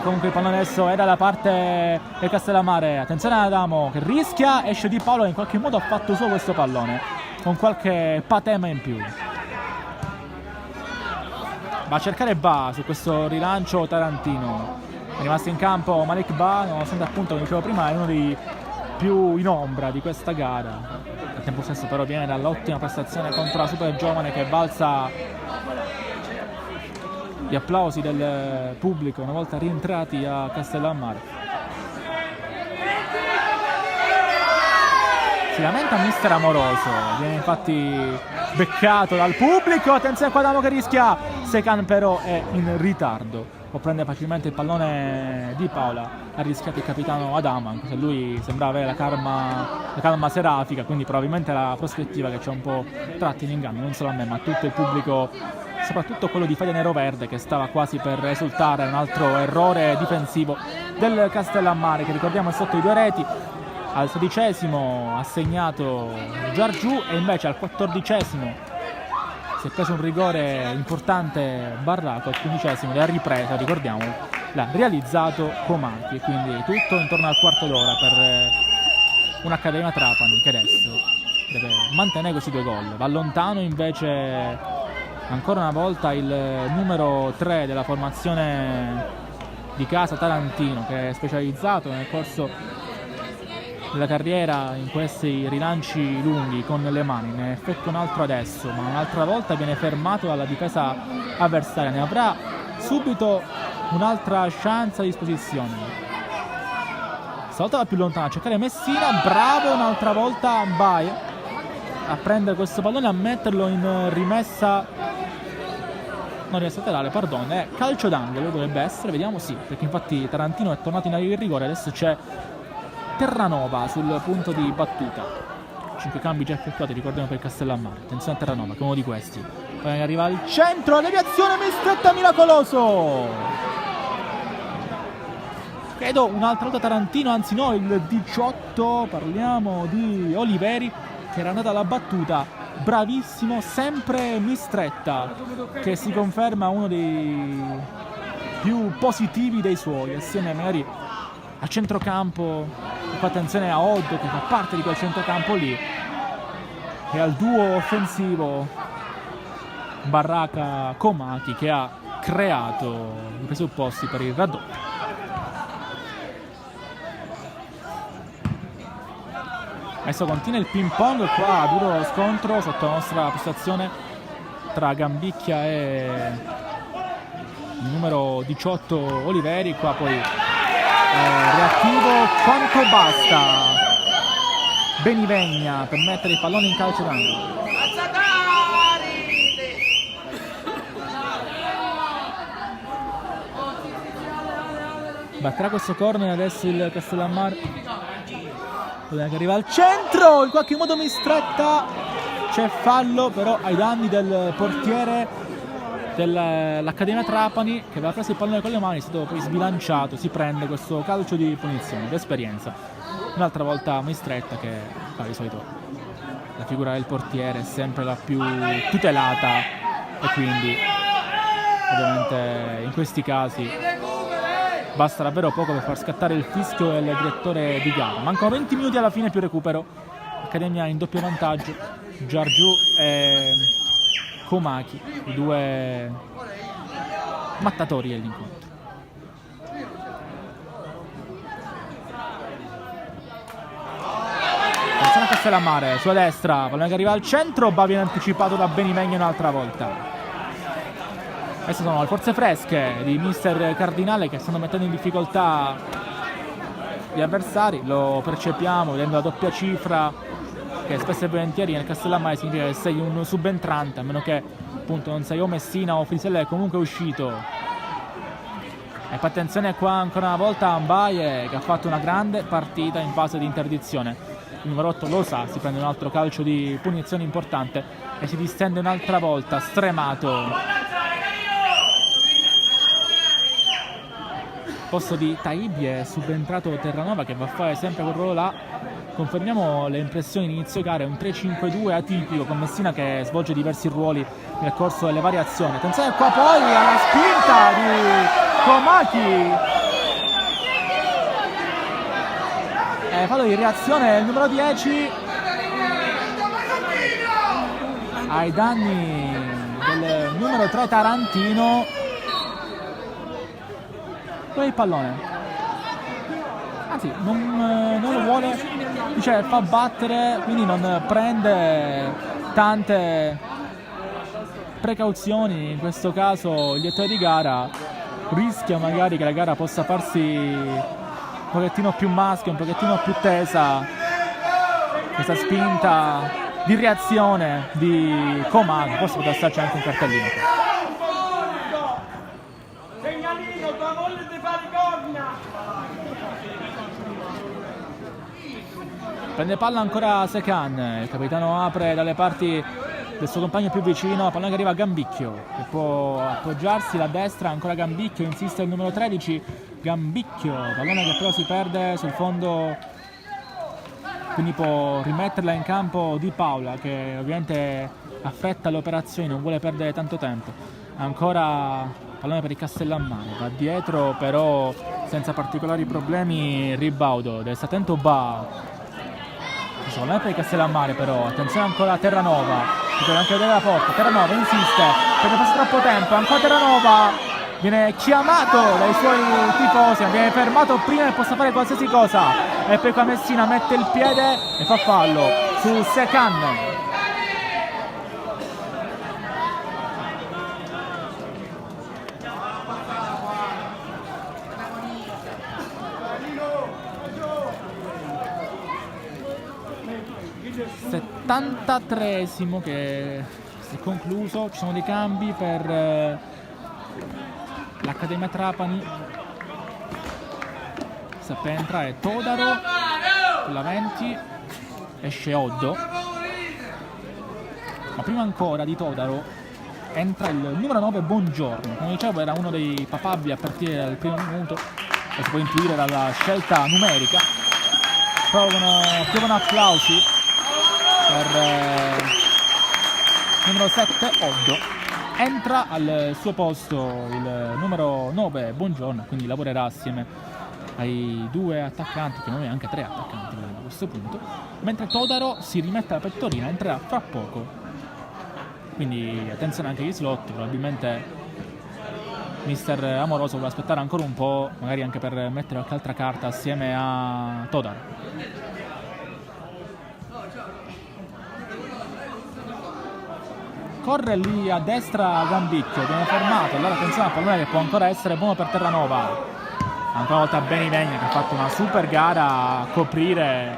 Comunque il pallone adesso è dalla parte del Castellammare. Attenzione ad Adamo che rischia, esce Di Paolo e in qualche modo ha fatto suo questo pallone con qualche patema in più. Va a cercare Ba su questo rilancio tarantino. È rimasto in campo Malik Ba, nonostante appunto, come dicevo prima, è uno dei più in ombra di questa gara. Al tempo stesso però viene dall'ottima prestazione contro la super giovane che balza gli applausi del pubblico una volta rientrati a Castellammare. Si lamenta mister Amoroso, viene infatti beccato dal pubblico. Attenzione qua Adamo che rischia, Secan però è in ritardo, può prendere facilmente il pallone Di Paola. Ha rischiato il capitano Adamo, anche se lui sembrava avere la calma serafica, quindi probabilmente la prospettiva che c'è un po' tratti in inganno non solo a me ma a tutto il pubblico, soprattutto quello di Faglia Nero-Verde, che stava quasi per esultare. Un altro errore difensivo del Castellammare, che ricordiamo è sotto i 2 reti. Al 16° ha segnato Giargiù e invece al 14° si è preso un rigore importante Barraco, al 15° della ripresa, ricordiamo, l'ha realizzato Comati, e quindi tutto intorno al quarto d'ora per un'Accademia Trapani che adesso deve mantenere questi 2 gol. Va lontano invece ancora una volta il numero 3 della formazione di casa Tarantino, che è specializzato nel corso della carriera in questi rilanci lunghi con le mani. Ne effettua un altro adesso, ma un'altra volta viene fermato dalla difesa avversaria. Ne avrà subito un'altra chance a disposizione. Stavolta va più lontano a cercare Messina, bravo un'altra volta Baia a prendere questo pallone, a metterlo in rimessa, non rimessa laterale, pardon, è calcio d'angolo dovrebbe essere, vediamo, sì, perché infatti Tarantino è tornato in area di rigore. Adesso c'è Terranova sul punto di battuta. 5 cambi già effettuati, ricordiamo, per Castellammare. Attenzione a Terranova, che è uno di questi. Poi arriva al centro, la deviazione Mistretta miracoloso. Credo un'altra volta Tarantino, anzi no, il 18, parliamo di Oliveri, che era andata alla battuta. Bravissimo, sempre Mistretta, che si conferma uno dei più positivi dei suoi, assieme magari a centrocampo. Fa attenzione a Odd, che fa parte di quel centrocampo lì, e al duo offensivo Barraca Comati, che ha creato i presupposti per il raddoppio. Adesso continua il ping pong qua, duro scontro sotto la nostra postazione tra Gambicchia e il numero 18 Oliveri. Qua poi reattivo quanto basta Benivegna per mettere il pallone in calcio d'angolo. Batterà questo corner adesso il Castellammare, che arriva al centro, in qualche modo Mistretta, c'è fallo però ai danni del portiere dell'Accademia Trapani, che aveva preso il pallone con le mani, è stato poi sbilanciato. Si prende questo calcio di punizione d'esperienza. Un'altra volta Mistretta, che di solito la figura del portiere è sempre la più tutelata, e quindi ovviamente in questi casi basta davvero poco per far scattare il fischio del direttore di gara. Mancano 20 minuti alla fine più recupero. Accademia in doppio vantaggio, Giargiù e Comaki, i 2 mattatori dell'incontro. Attenzione a Castellammare, sulla destra, pallone che arriva al centro, ma viene anticipato da Benivegna un'altra volta. Queste sono le forze fresche di mister Cardinale, che stanno mettendo in difficoltà gli avversari. Lo percepiamo vedendo la doppia cifra, che spesso e volentieri nel Castellammare significa che sei un subentrante, a meno che appunto non sei o Messina o Frisella, è comunque uscito. E poi attenzione qua ancora una volta Ambaye, che ha fatto una grande partita in fase di interdizione. Il numero 8 lo sa, si prende un altro calcio di punizione importante e si distende un'altra volta, stremato. Posto di Taibi è subentrato Terranova che va a fare sempre quel ruolo là. Confermiamo le impressioni di inizio gara, è un 3-5-2 atipico con Messina che svolge diversi ruoli nel corso delle variazioni. Attenzione qua poi alla spinta di Komaki, fallo di reazione il numero 10 ai danni del numero 3 Tarantino. Dove è il pallone? Anzi, non lo vuole, dice fa battere, quindi non prende tante precauzioni. In questo caso il direttore di gara rischia magari che la gara possa farsi un pochettino più maschia, un pochettino più tesa. Questa spinta di reazione di Komaki, forse potrà starci anche un cartellino. Prende palla ancora Sekan, il capitano apre dalle parti del suo compagno più vicino, pallone che arriva a Gambicchio, che può appoggiarsi la destra, ancora Gambicchio, insiste il numero 13, Gambicchio, pallone che però si perde sul fondo, quindi può rimetterla in campo Di Paola, che ovviamente affretta le operazioni, non vuole perdere tanto tempo. Ancora pallone per il Castellammare, va dietro però senza particolari problemi Ribaudo, deve stare attento Ba. Non è per il Castellammare però, attenzione ancora a Terranova, che deve anche vedere la porta. Terranova insiste, perché passa troppo tempo, ancora Terranova viene chiamato dai suoi tifosi, viene fermato prima che possa fare qualsiasi cosa, e poi qua Messina mette il piede e fa fallo su Sekan. che si è concluso, ci sono dei cambi per l'Accademia Trapani. Sta per entrare Todaro con la 20, esce Oddo, ma prima ancora di Todaro entra il numero 9 Buongiorno. Come dicevo era uno dei papabili a partire dal primo minuto, e si può intuire dalla scelta numerica. Piovono applausi per numero 7 Oddo. Entra al suo posto il numero 9 Buongiorno, quindi lavorerà assieme ai due attaccanti, che noi anche tre attaccanti a questo punto, mentre Todaro si rimette la pettorina, entrerà fra poco, quindi attenzione anche agli slot. Probabilmente mister Amoroso vuole aspettare ancora un po', magari anche per mettere qualche altra carta assieme a Todaro. Corre lì a destra Gambicchio, viene fermato, allora attenzione al pallone che può ancora essere buono per Terranova. Ancora una volta Benivegna che ha fatto una super gara a coprire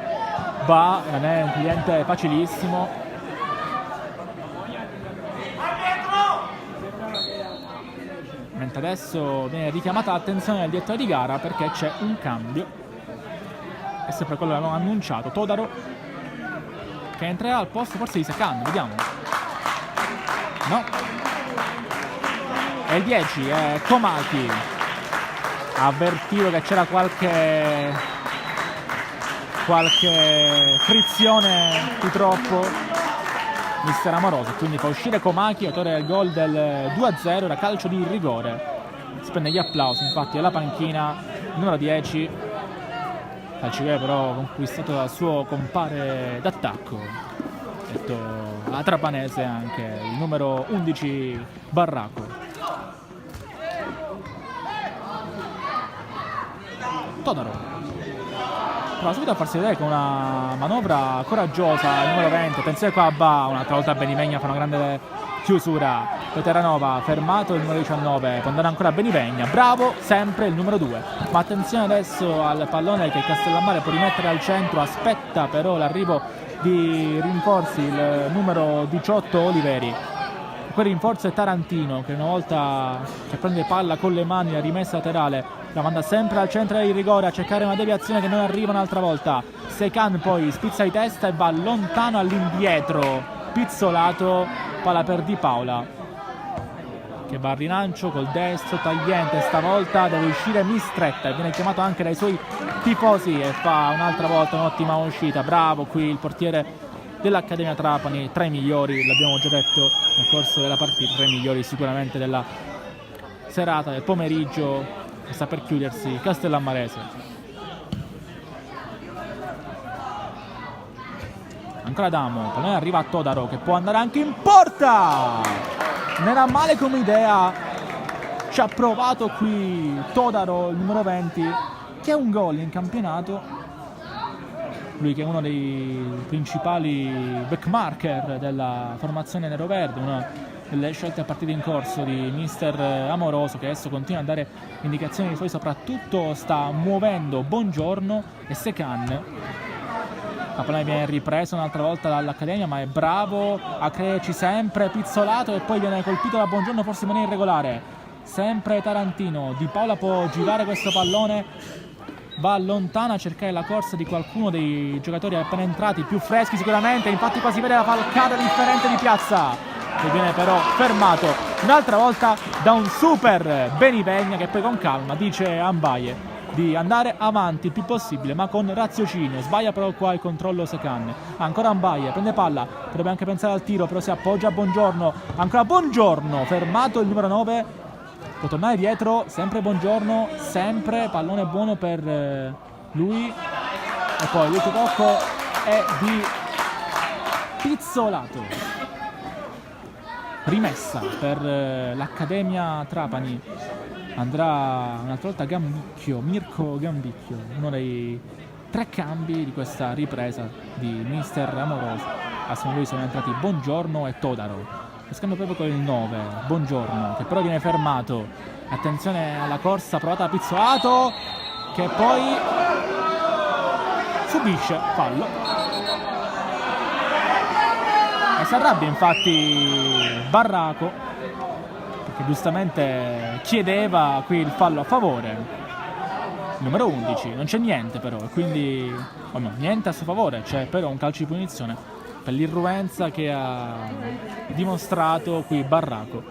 Ba, non è un cliente facilissimo. Mentre adesso viene richiamata l'attenzione del direttore di gara perché c'è un cambio, è sempre quello che avevamo annunciato. Todaro che entrerà al posto forse di Sekan, vediamo. No, è il 10, è Komaki. Ha avvertito che c'era qualche frizione purtroppo mister Amoroso, quindi fa uscire Komaki, autore del gol del 2-0, da calcio di rigore. Si prende gli applausi infatti alla panchina il numero 10, calcio che però conquistato dal suo compare d'attacco, detto a trapanese anche il numero 11 Barraco. Todaro prova subito a farsi vedere con una manovra coraggiosa il numero 20, attenzione qua a Ba, un'altra volta Benivegna fa una grande chiusura per Terranova, fermato il numero 19, può andare ancora a Benivegna, bravo sempre il numero 2, ma attenzione adesso al pallone che Castellammare può rimettere al centro, aspetta però l'arrivo di rinforzi il numero 18 Oliveri. Quel rinforzo è Tarantino che una volta che prende palla con le mani, la rimessa laterale la manda sempre al centro del rigore a cercare una deviazione che non arriva un'altra volta. Sekan poi spizza di testa e va lontano all'indietro Pizzolato, palla per Di Paola, che va al rilancio col destro tagliente, stavolta deve uscire Mistretta e viene chiamato anche dai suoi tifosi e fa un'altra volta un'ottima uscita. Bravo qui il portiere dell'Accademia Trapani, tra i migliori, l'abbiamo già detto nel corso della partita, tra i migliori sicuramente della serata, del pomeriggio, che sta per chiudersi, Castellammarese. Ancora Adamo, pallone arriva a Todaro che può andare anche in porta, non era male come idea, ci ha provato qui Todaro, il numero 20, che è un gol in campionato, lui che è uno dei principali backmarker della formazione neroverde, una delle scelte a partita in corso di mister Amoroso, che adesso continua a dare indicazioni ai suoi, soprattutto sta muovendo Bongiorno e Secan. La palla viene ripresa un'altra volta dall'Accademia, ma è bravo a crederci sempre Pizzolato, e poi viene colpito da Bongiorno forse in maniera irregolare, sempre Tarantino. Di Paola può girare questo pallone, va lontana a cercare la corsa di qualcuno dei giocatori appena entrati, più freschi sicuramente, infatti qua si vede la falcata differente di Piazza, che viene però fermato un'altra volta da un super Benivegna, che poi con calma dice a Mbaye di andare avanti il più possibile, ma con raziocinio. Sbaglia però qua il controllo Secan. Ancora Mbaye, prende palla, potrebbe anche pensare al tiro, però si appoggia a Bongiorno. Ancora Bongiorno, fermato il numero 9, può tornare dietro, sempre Bongiorno, sempre pallone buono per lui, e poi l'ultimo tocco è di Pizzolato. Rimessa per l'Accademia Trapani, andrà un'altra volta Gambicchio, Mirko Gambicchio, uno dei 3 cambi di questa ripresa di mister Amoroso. Assieme a lui sono entrati Bongiorno e Todaro, lo scambio proprio con il 9, Bongiorno, che però viene fermato. Attenzione alla corsa provata da Pizzolato, che poi subisce fallo e si arrabbia infatti Barraco, perché giustamente chiedeva qui il fallo a favore, il numero 11. Non c'è niente però, e quindi no, niente a suo favore, c'è però un calcio di punizione per l'irruenza che ha dimostrato qui Barraco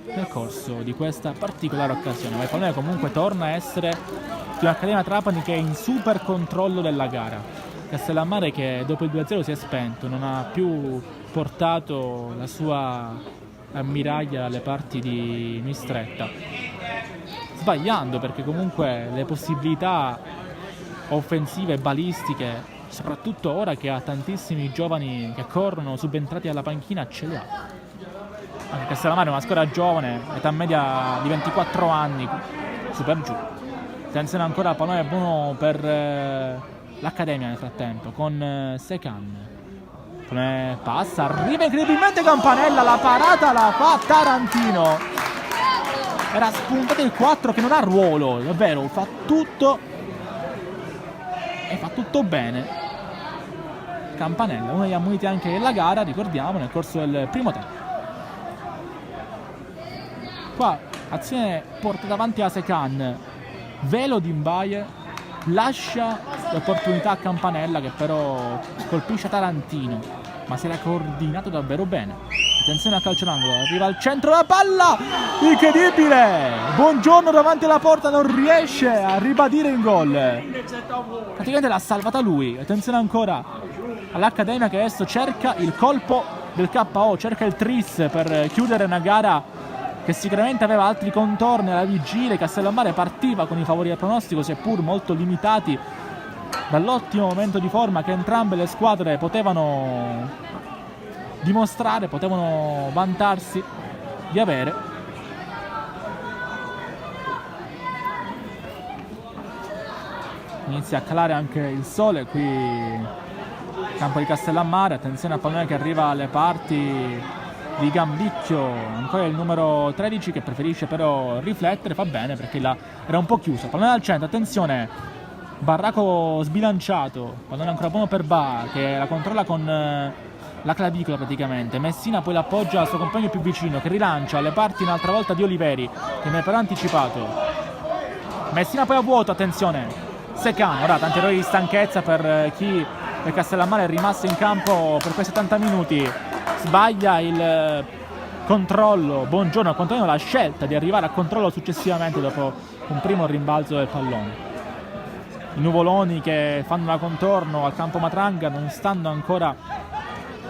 nel corso di questa particolare occasione. Ma il pallone comunque torna a essere di un'Accademia Trapani che è in super controllo della gara. Castellammare, che dopo il 2-0 si è spento, non ha più portato la sua ammiraglia alle parti di Mistretta, sbagliando, perché comunque le possibilità offensive balistiche, soprattutto ora che ha tantissimi giovani che corrono subentrati alla panchina, ce le ha. Anche Castellammare è una squadra giovane, età media di 24 anni, su per giù. Attenzione ancora, pallone buono per l'Accademia nel frattempo con Secan. Passa, arriva incredibilmente Campanella, la parata la fa Tarantino. Era spuntato il 4 che non ha ruolo, è vero, fa tutto e fa tutto bene. Campanella, uno degli ammoniti anche della gara, ricordiamo, nel corso del primo tempo. Qua azione portata avanti a Secan, velo di Mbaye, lascia l'opportunità a Campanella, che però colpisce Tarantino, ma si era coordinato davvero bene. Attenzione a calcio d'angolo, arriva al centro la palla, incredibile, Bongiorno davanti alla porta, non riesce a ribadire il gol, praticamente l'ha salvata lui. Attenzione ancora all'Accademia, che adesso cerca il colpo del KO, cerca il tris per chiudere una gara che sicuramente aveva altri contorni alla vigilia. Castellammare partiva con i favori del pronostico, seppur molto limitati dall'ottimo momento di forma che entrambe le squadre potevano dimostrare, potevano vantarsi di avere. Inizia a calare anche il sole qui campo di Castellammare. Attenzione al pallone che arriva alle parti di Gambicchio, ancora il numero 13 che preferisce però riflettere, fa bene perché là era un po' chiuso. Pallone al centro, attenzione, Barraco sbilanciato, pallone ancora buono per Ba, che la controlla con la clavicola praticamente. Messina poi l'appoggia al suo compagno più vicino, che rilancia alle parti un'altra volta di Oliveri, che ne è però anticipato. Messina poi a vuoto, attenzione, Secan, ora tanti errori di stanchezza per chi del Castellammare è rimasto in campo per quei 70 minuti. sbaglia il controllo, buongiorno, quantomeno la scelta di arrivare a controllo successivamente dopo un primo rimbalzo del pallone. I nuvoloni che fanno la contorno al campo Matranga non stanno ancora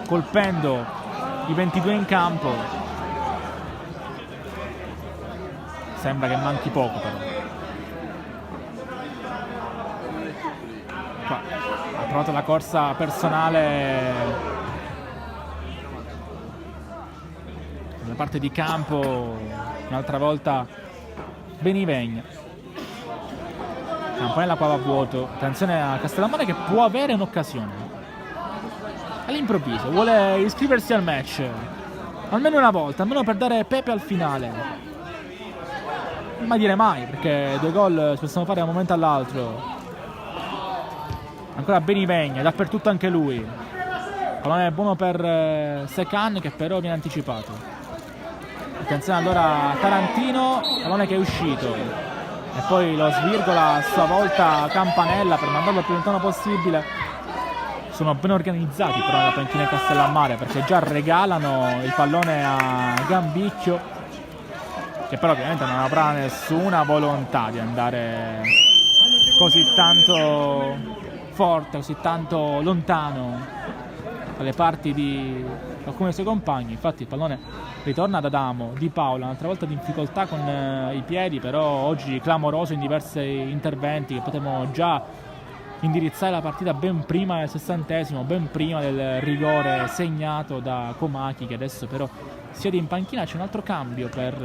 colpendo i 22 in campo. Sembra che manchi poco però. Qua ha provato la corsa personale nella parte di campo, un'altra volta Benivegna. Campanella qua va a vuoto. Attenzione a Castellammare che può avere un'occasione. All'improvviso vuole iscriversi al match almeno una volta, almeno per dare pepe al finale. Ma dire mai, perché 2 gol si possono fare da un momento all'altro. Ancora Benivegna, dappertutto anche lui. Pallone buono per Secan che però viene anticipato. Attenzione allora a Tarantino, pallone che è uscito. E poi lo svirgola a sua volta Campanella per mandarlo il più lontano possibile. Sono ben organizzati però nella panchina di Castellammare, perché già regalano il pallone a Gambicchio, che però ovviamente non avrà nessuna volontà di andare così tanto forte, così tanto lontano dalle parti di alcuni dei suoi compagni. Infatti il pallone ritorna ad Adamo, Di Paola, un'altra volta di difficoltà con i piedi, però oggi clamoroso in diversi interventi che potevano già indirizzare la partita ben prima del 60esimo, ben prima del rigore segnato da Comacchi, che adesso però siede in panchina. C'è un altro cambio per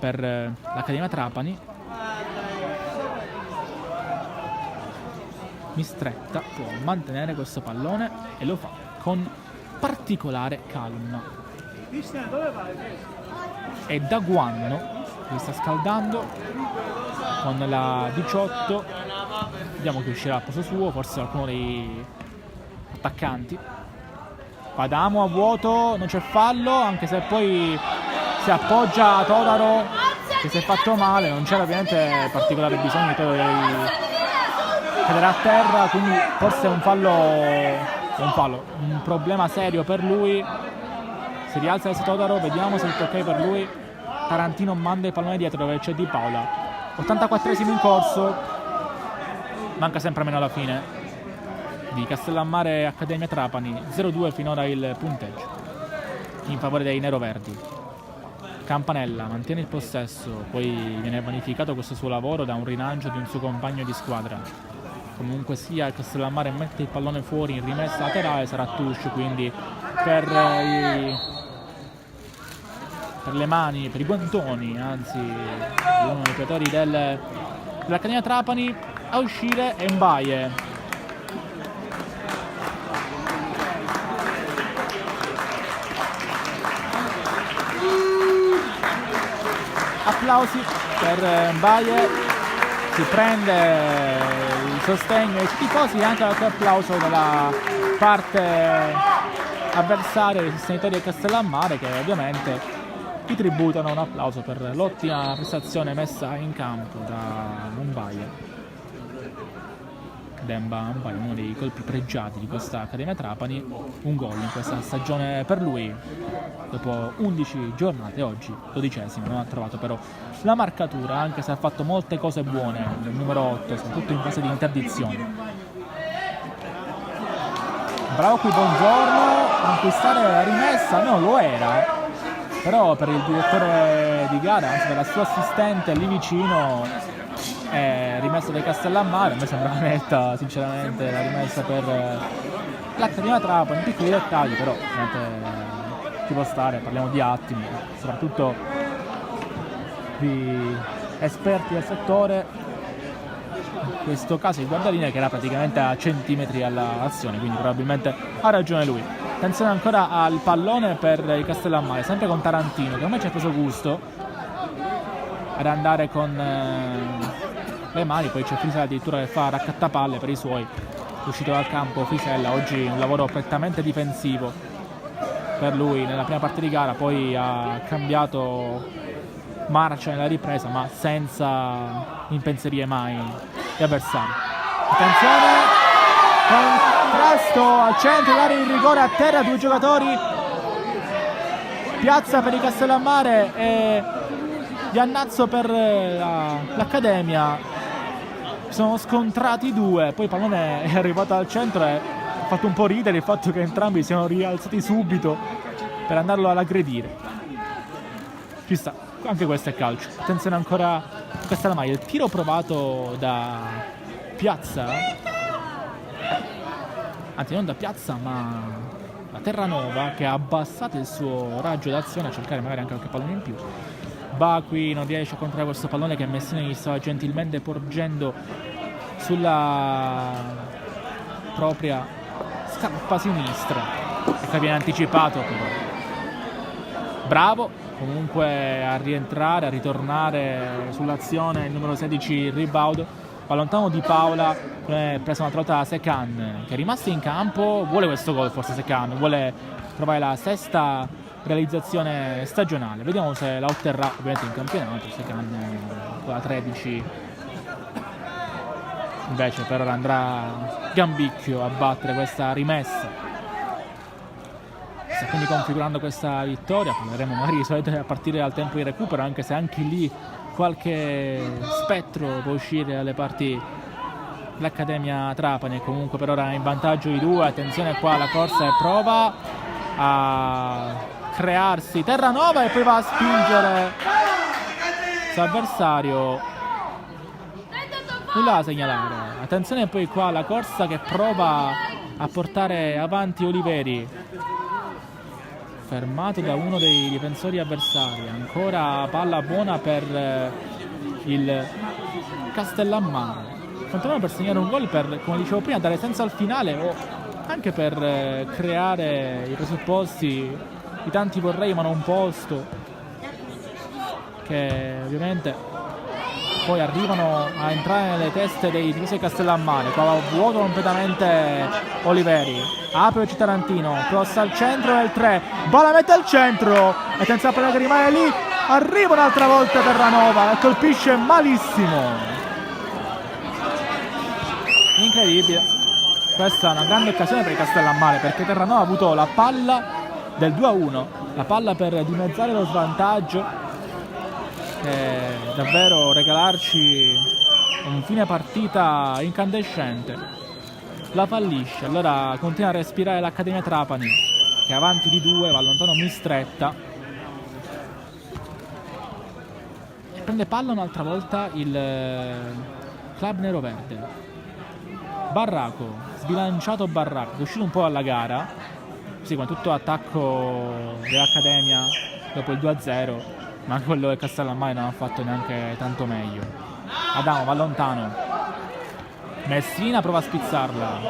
l'Accademia Trapani. Mistretta può mantenere questo pallone e lo fa con particolare calma. E Daguanno che sta scaldando con la 18. Vediamo che uscirà al posto suo, forse qualcuno dei attaccanti. Adamo a vuoto, non c'è fallo, anche se poi si appoggia a Todaro che si è fatto male. Non c'era ovviamente particolare bisogno di Todaro cadere a terra, quindi forse è un problema serio per lui. Si rialza adesso Todaro, vediamo se è tutto ok per lui. Tarantino manda il pallone dietro dove c'è Di Paola. 84esimo in corso, manca sempre meno alla fine di Castellammare Accademia Trapani. 0-2 finora il punteggio in favore dei neroverdi. Campanella mantiene il possesso, poi viene vanificato questo suo lavoro da un rinancio di un suo compagno di squadra. Comunque sia, il Castellammare mette il pallone fuori in rimessa laterale, sarà touch quindi per le mani, per i guantoni anzi di uno dei giocatori dell'Accademia Trapani. A uscire è Mbaye. Applausi per Mbaye, si prende il sostegno ai tifosi e anche qualche applauso dalla parte avversaria dei sostenitori del Castellammare, che ovviamente ti tributano un applauso per l'ottima prestazione messa in campo da Mbaye. Demba Mbaye, uno dei colpi pregiati di questa Accademia Trapani, un gol in questa stagione per lui. Dopo 11 giornate, oggi 12esimo, non ha trovato però la marcatura, anche se ha fatto molte cose buone nel numero 8, soprattutto in fase di interdizione. Bravo qui Buongiorno, conquistare la rimessa, no, lo era, però per il direttore di gara, anzi per la sua assistente lì vicino, è rimessa del Castellammare. A me sembra netta sinceramente la rimessa per l'Accademia Trapani, piccoli dettagli però ci può stare, parliamo di attimi, soprattutto di esperti del settore. In questo caso il guardalinea che era praticamente a centimetri all'azione, quindi probabilmente ha ragione lui. Attenzione ancora al pallone per il Castellammare, sempre con Tarantino, che ormai ci ha preso gusto ad andare con le mani. Poi c'è Frisella addirittura che fa raccattapalle per i suoi, uscito dal campo Frisella. Oggi un lavoro prettamente difensivo per lui nella prima parte di gara, poi ha cambiato marcia nella ripresa ma senza impensierire mai gli avversari. Attenzione con contrasto al centro, l'area di rigore a terra, 2 giocatori, Piazza per i Castellammare e Iannazzo per l'Accademia. Sono scontrati 2, poi il pallone è arrivato al centro e ha fatto un po' ridere il fatto che entrambi siano rialzati subito per andarlo ad aggredire. Ci sta, anche questo è calcio. Attenzione ancora Castellammare, il tiro provato da Piazza, anzi non da Piazza ma da Terranova, che ha abbassato il suo raggio d'azione a cercare magari anche qualche pallone in più. Bacqui non riesce a controllare questo pallone che Messina gli stava gentilmente porgendo sulla propria scarpa sinistra, che viene anticipato però. Bravo comunque a rientrare, a ritornare sull'azione il numero 16 Ribaudo. Allontano Di Paola, presa un'altra volta da Secan, che è rimasto in campo, vuole questo gol forse Secan, vuole trovare la sesta realizzazione stagionale, vediamo se la otterrà ovviamente in campionato. Secan con la 13 invece per ora andrà Gambicchio a battere questa rimessa. Sta quindi configurando questa vittoria, parleremo magari a partire dal tempo di recupero, anche se anche lì qualche spettro può uscire dalle parti dell'Accademia Trapani, e comunque per ora in vantaggio di 2. Attenzione qua alla corsa e prova a crearsi Terranova e poi va a spingere l'avversario, nulla da segnalare. Attenzione poi qua alla corsa che prova a portare avanti Oliveri, fermato da uno dei difensori avversari. Ancora palla buona per il Castellammare, quantomeno per segnare un gol, per, come dicevo prima, dare senso al finale o anche per creare i presupposti di tanti vorrei ma non posto, che ovviamente poi arrivano a entrare nelle teste dei tifosi di Castellammare. Qua vuoto completamente Oliveri, apre Tarantino, cross al centro del 3, Bala mette al centro, attenzione a che rimane lì, arriva un'altra volta Terranova e colpisce malissimo. Incredibile, questa è una grande occasione per il Castellammare, perché Terranova ha avuto la palla del 2-1, la palla per dimezzare lo svantaggio e davvero regalarci un fine partita incandescente. La fallisce, allora continua a respirare l'Accademia Trapani, che è avanti di 2, va lontano Mistretta e prende palla un'altra volta il club neroverde. Barraco, sbilanciato Barraco, è uscito un po' dalla gara, sì, come tutto attacco dell'Accademia dopo il 2-0, ma quello del Castellammare non ha fatto neanche tanto meglio. Adamo va lontano, Messina prova a spizzarla,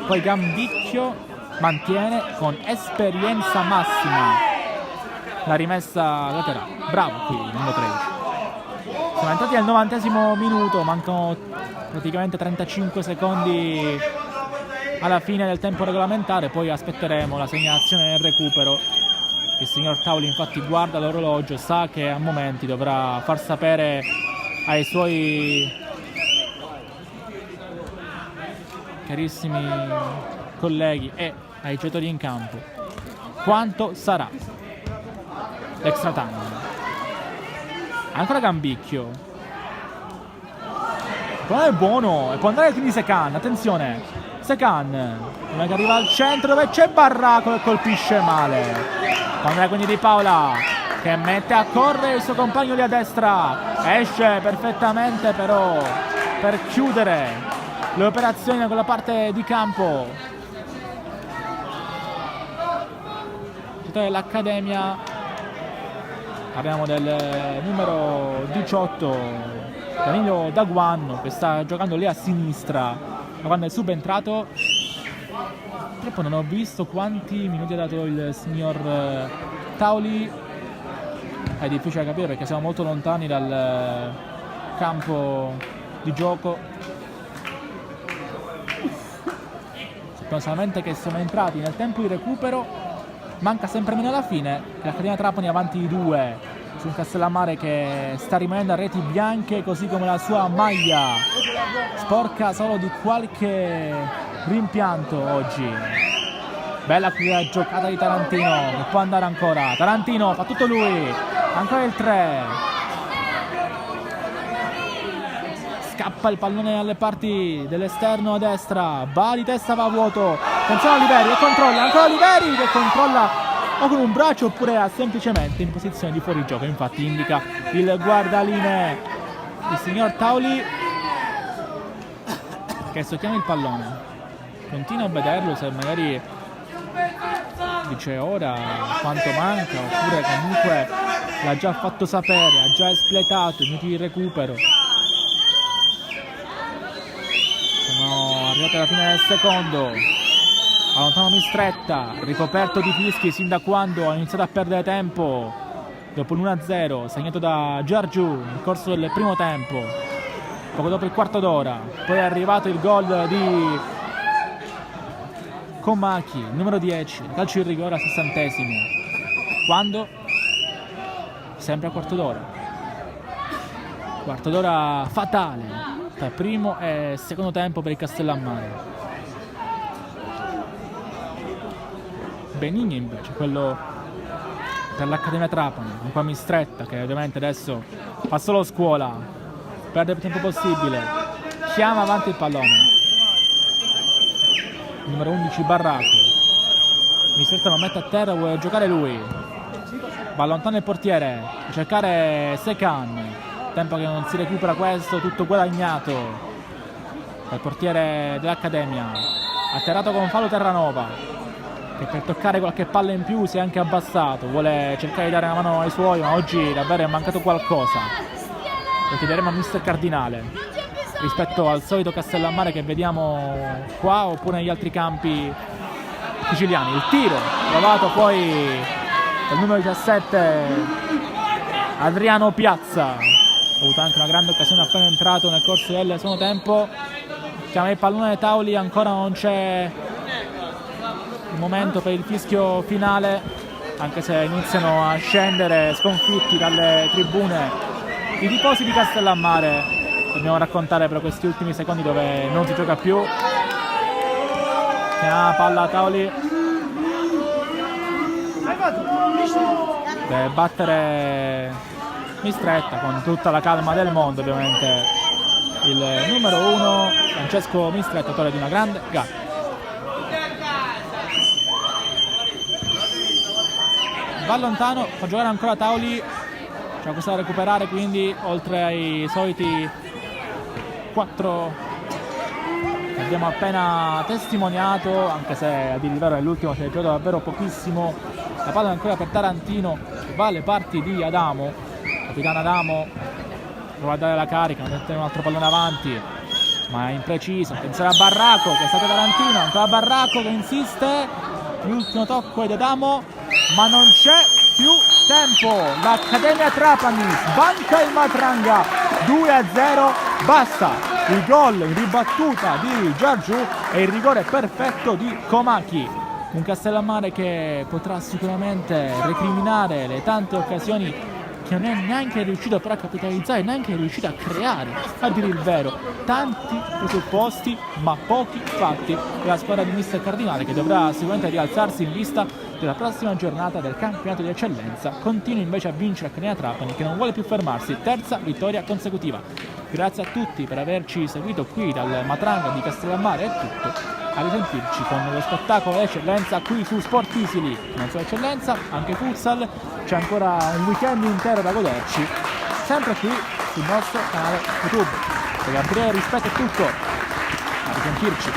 poi Gambicchio mantiene con esperienza massima la rimessa laterale. Bravo qui il numero 13. Siamo entrati al 90° minuto, mancano praticamente 35 secondi alla fine del tempo regolamentare, poi aspetteremo la segnalazione del recupero. Il signor Tauli infatti guarda l'orologio, sa che a momenti dovrà far sapere ai suoi carissimi colleghi e ai giocatori in campo quanto sarà l'extra time. Ancora Gambicchio, però è buono e può andare quindi Secan. Attenzione, Secan che arriva al centro dove c'è Barraco e colpisce male. Andrea quindi Di Paola che mette a correre il suo compagno lì a destra, esce perfettamente però per chiudere le operazioni da quella parte di campo. L'Accademia, parliamo del numero 18 Danilo Daguan, che sta giocando lì a sinistra da quando è subentrato. Purtroppo non ho visto quanti minuti ha dato il signor Tauli, è difficile capire perché siamo molto lontani dal campo di gioco. Sappiamo solamente che siamo entrati nel tempo di recupero, manca sempre meno alla fine, l'Accademia Trapani avanti di 2 su un Castellammare che sta rimanendo a reti bianche, così come la sua maglia sporca solo di qualche rimpianto oggi. Bella qui la giocata di Tarantino, che può andare ancora. Tarantino fa tutto lui, ancora il 3. Scappa il pallone alle parti dell'esterno a destra, va di testa, va a vuoto. Attenzione a Oliveri, e controlla, ancora Oliveri che controlla o con un braccio oppure semplicemente in posizione di fuorigioco. Infatti indica il guardalinee, il signor Tauli, che sottiene il pallone. Continua a vederlo se magari dice ora quanto manca, oppure comunque l'ha già fatto sapere, ha già espletato i minuti di recupero. Siamo arrivati alla fine del secondo. Allontano Mistretta, ricoperto di fischi sin da quando ha iniziato a perdere tempo dopo l'1-0 segnato da Giorgiu nel corso del primo tempo, poco dopo il quarto d'ora. Poi è arrivato il gol di Komaki, numero 10, calcio di rigore al 60esimo. Quando? Sempre a quarto d'ora fatale tra primo e secondo tempo per il Castellammare. Benigni invece, quello per l'Accademia Trapani, un po' Mistretta, che ovviamente adesso fa solo scuola, perde il più tempo possibile, chiama avanti il pallone. Il numero 11 Barraco, Mistretta lo mette a terra, vuole giocare lui, va lontano il portiere a cercare Secan, tempo che non si recupera questo, tutto guadagnato dal portiere dell'Accademia, atterrato con fallo Terranova, che per toccare qualche palla in più si è anche abbassato, vuole cercare di dare una mano ai suoi, ma oggi davvero è mancato qualcosa. Lo chiederemo a mister Cardinale rispetto al solito Castellammare che vediamo qua oppure negli altri campi siciliani. Il tiro provato poi dal numero 17 Adriano Piazza, ha avuto anche una grande occasione appena entrato nel corso del secondo tempo. Chiama il pallone ai Tauli, ancora non c'è il momento per il fischio finale, anche se iniziano a scendere sconfitti dalle tribune i tifosi di Castellammare. Dobbiamo raccontare per questi ultimi secondi dove non si gioca più. Palla a Tauli, deve battere Mistretta con tutta la calma del mondo, ovviamente il numero 1 Francesco Mistretta, autore di una grande gara. Va lontano, fa giocare ancora Tauli, c'è qualcosa da recuperare, quindi oltre ai soliti 4 che abbiamo appena testimoniato, anche se a dire il vero nell'ultimo si è giocato davvero pochissimo. La palla è ancora per Tarantino, che va alle parti di Adamo, capitano Adamo prova a dare la carica, a mettere un altro pallone avanti, ma è impreciso. Attenzione a Barraco, che è stato Tarantino, ancora Barraco che insiste, l'ultimo tocco è di Adamo, ma non c'è più tempo. L'Accademia Trapani sbanca il Matranga 2-0, basta il gol in ribattuta di Giorgiu e il rigore perfetto di Komaki. Un Castellammare che potrà sicuramente recriminare le tante occasioni che non è neanche riuscito però a capitalizzare, neanche riuscito a creare, a dire il vero. Tanti presupposti ma pochi fatti. La squadra di mister Cardinale, che dovrà sicuramente rialzarsi in vista della prossima giornata del campionato di eccellenza, continua invece a vincere Accademia Trapani, che non vuole più fermarsi, terza vittoria consecutiva. Grazie a tutti per averci seguito qui dal Matranga di Castellammare, è tutto. A risentirci con lo spettacolo Eccellenza qui su Sport Isili. Non solo Eccellenza, anche futsal, c'è ancora un weekend intero da goderci, sempre qui sul nostro canale YouTube. Da Gabriele Rispetto è tutto, a risentirci.